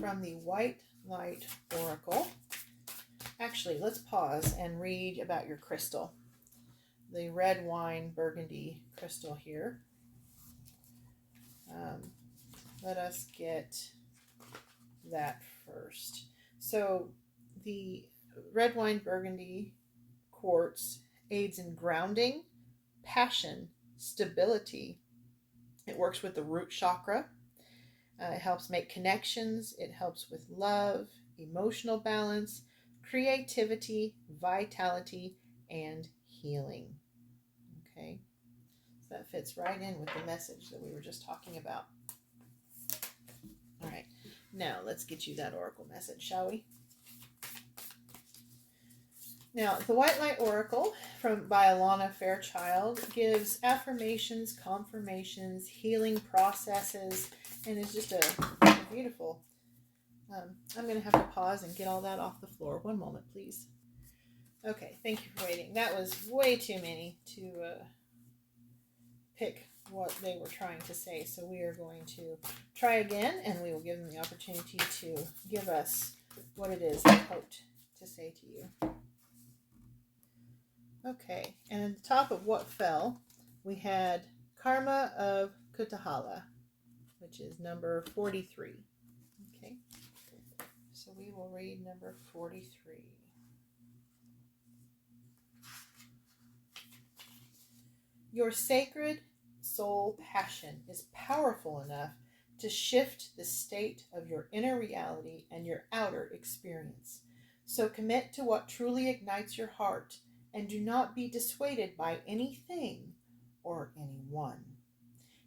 from the White Light Oracle. Actually, let's pause and read about your crystal. The red wine burgundy crystal here. Let us get that first. So the red wine burgundy quartz aids in grounding, passion, stability. It works with the root chakra. It helps make connections. It helps with love, emotional balance, creativity, vitality, and healing. Okay, so that fits right in with the message that we were just talking about. All right, now let's get you that oracle message, shall we? Now, the White Light Oracle by Alana Fairchild gives affirmations, confirmations, healing processes, and is just a beautiful. I'm going to have to pause and get all that off the floor. One moment, please. Okay, thank you for waiting. That was way too many to pick what they were trying to say. So we are going to try again, and we will give them the opportunity to give us what it is they hoped to say to you. Okay, and at the top of what fell, we had Karma of Kutahala, which is number 43. Okay, so we will read number 43. Your sacred soul passion is powerful enough to shift the state of your inner reality and your outer experience. So commit to what truly ignites your heart and do not be dissuaded by anything or anyone.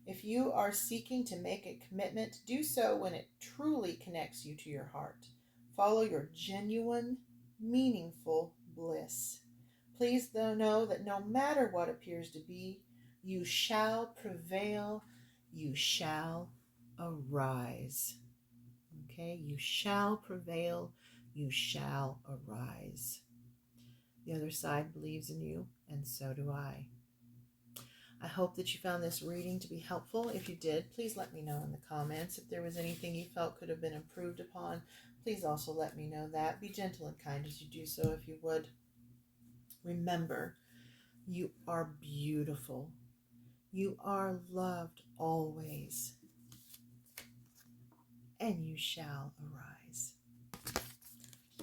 If you are seeking to make a commitment, do so when it truly connects you to your heart. Follow your genuine, meaningful bliss. Please, though, know that no matter what appears to be, you shall prevail, you shall arise. Okay, you shall prevail, you shall arise. The other side believes in you, and so do I. I hope that you found this reading to be helpful. If you did, please let me know in the comments. If there was anything you felt could have been improved upon, please also let me know that. Be gentle and kind as you do so, if you would. Remember, you are beautiful. You are loved always. And you shall arise.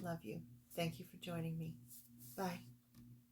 Love you. Thank you for joining me. Bye.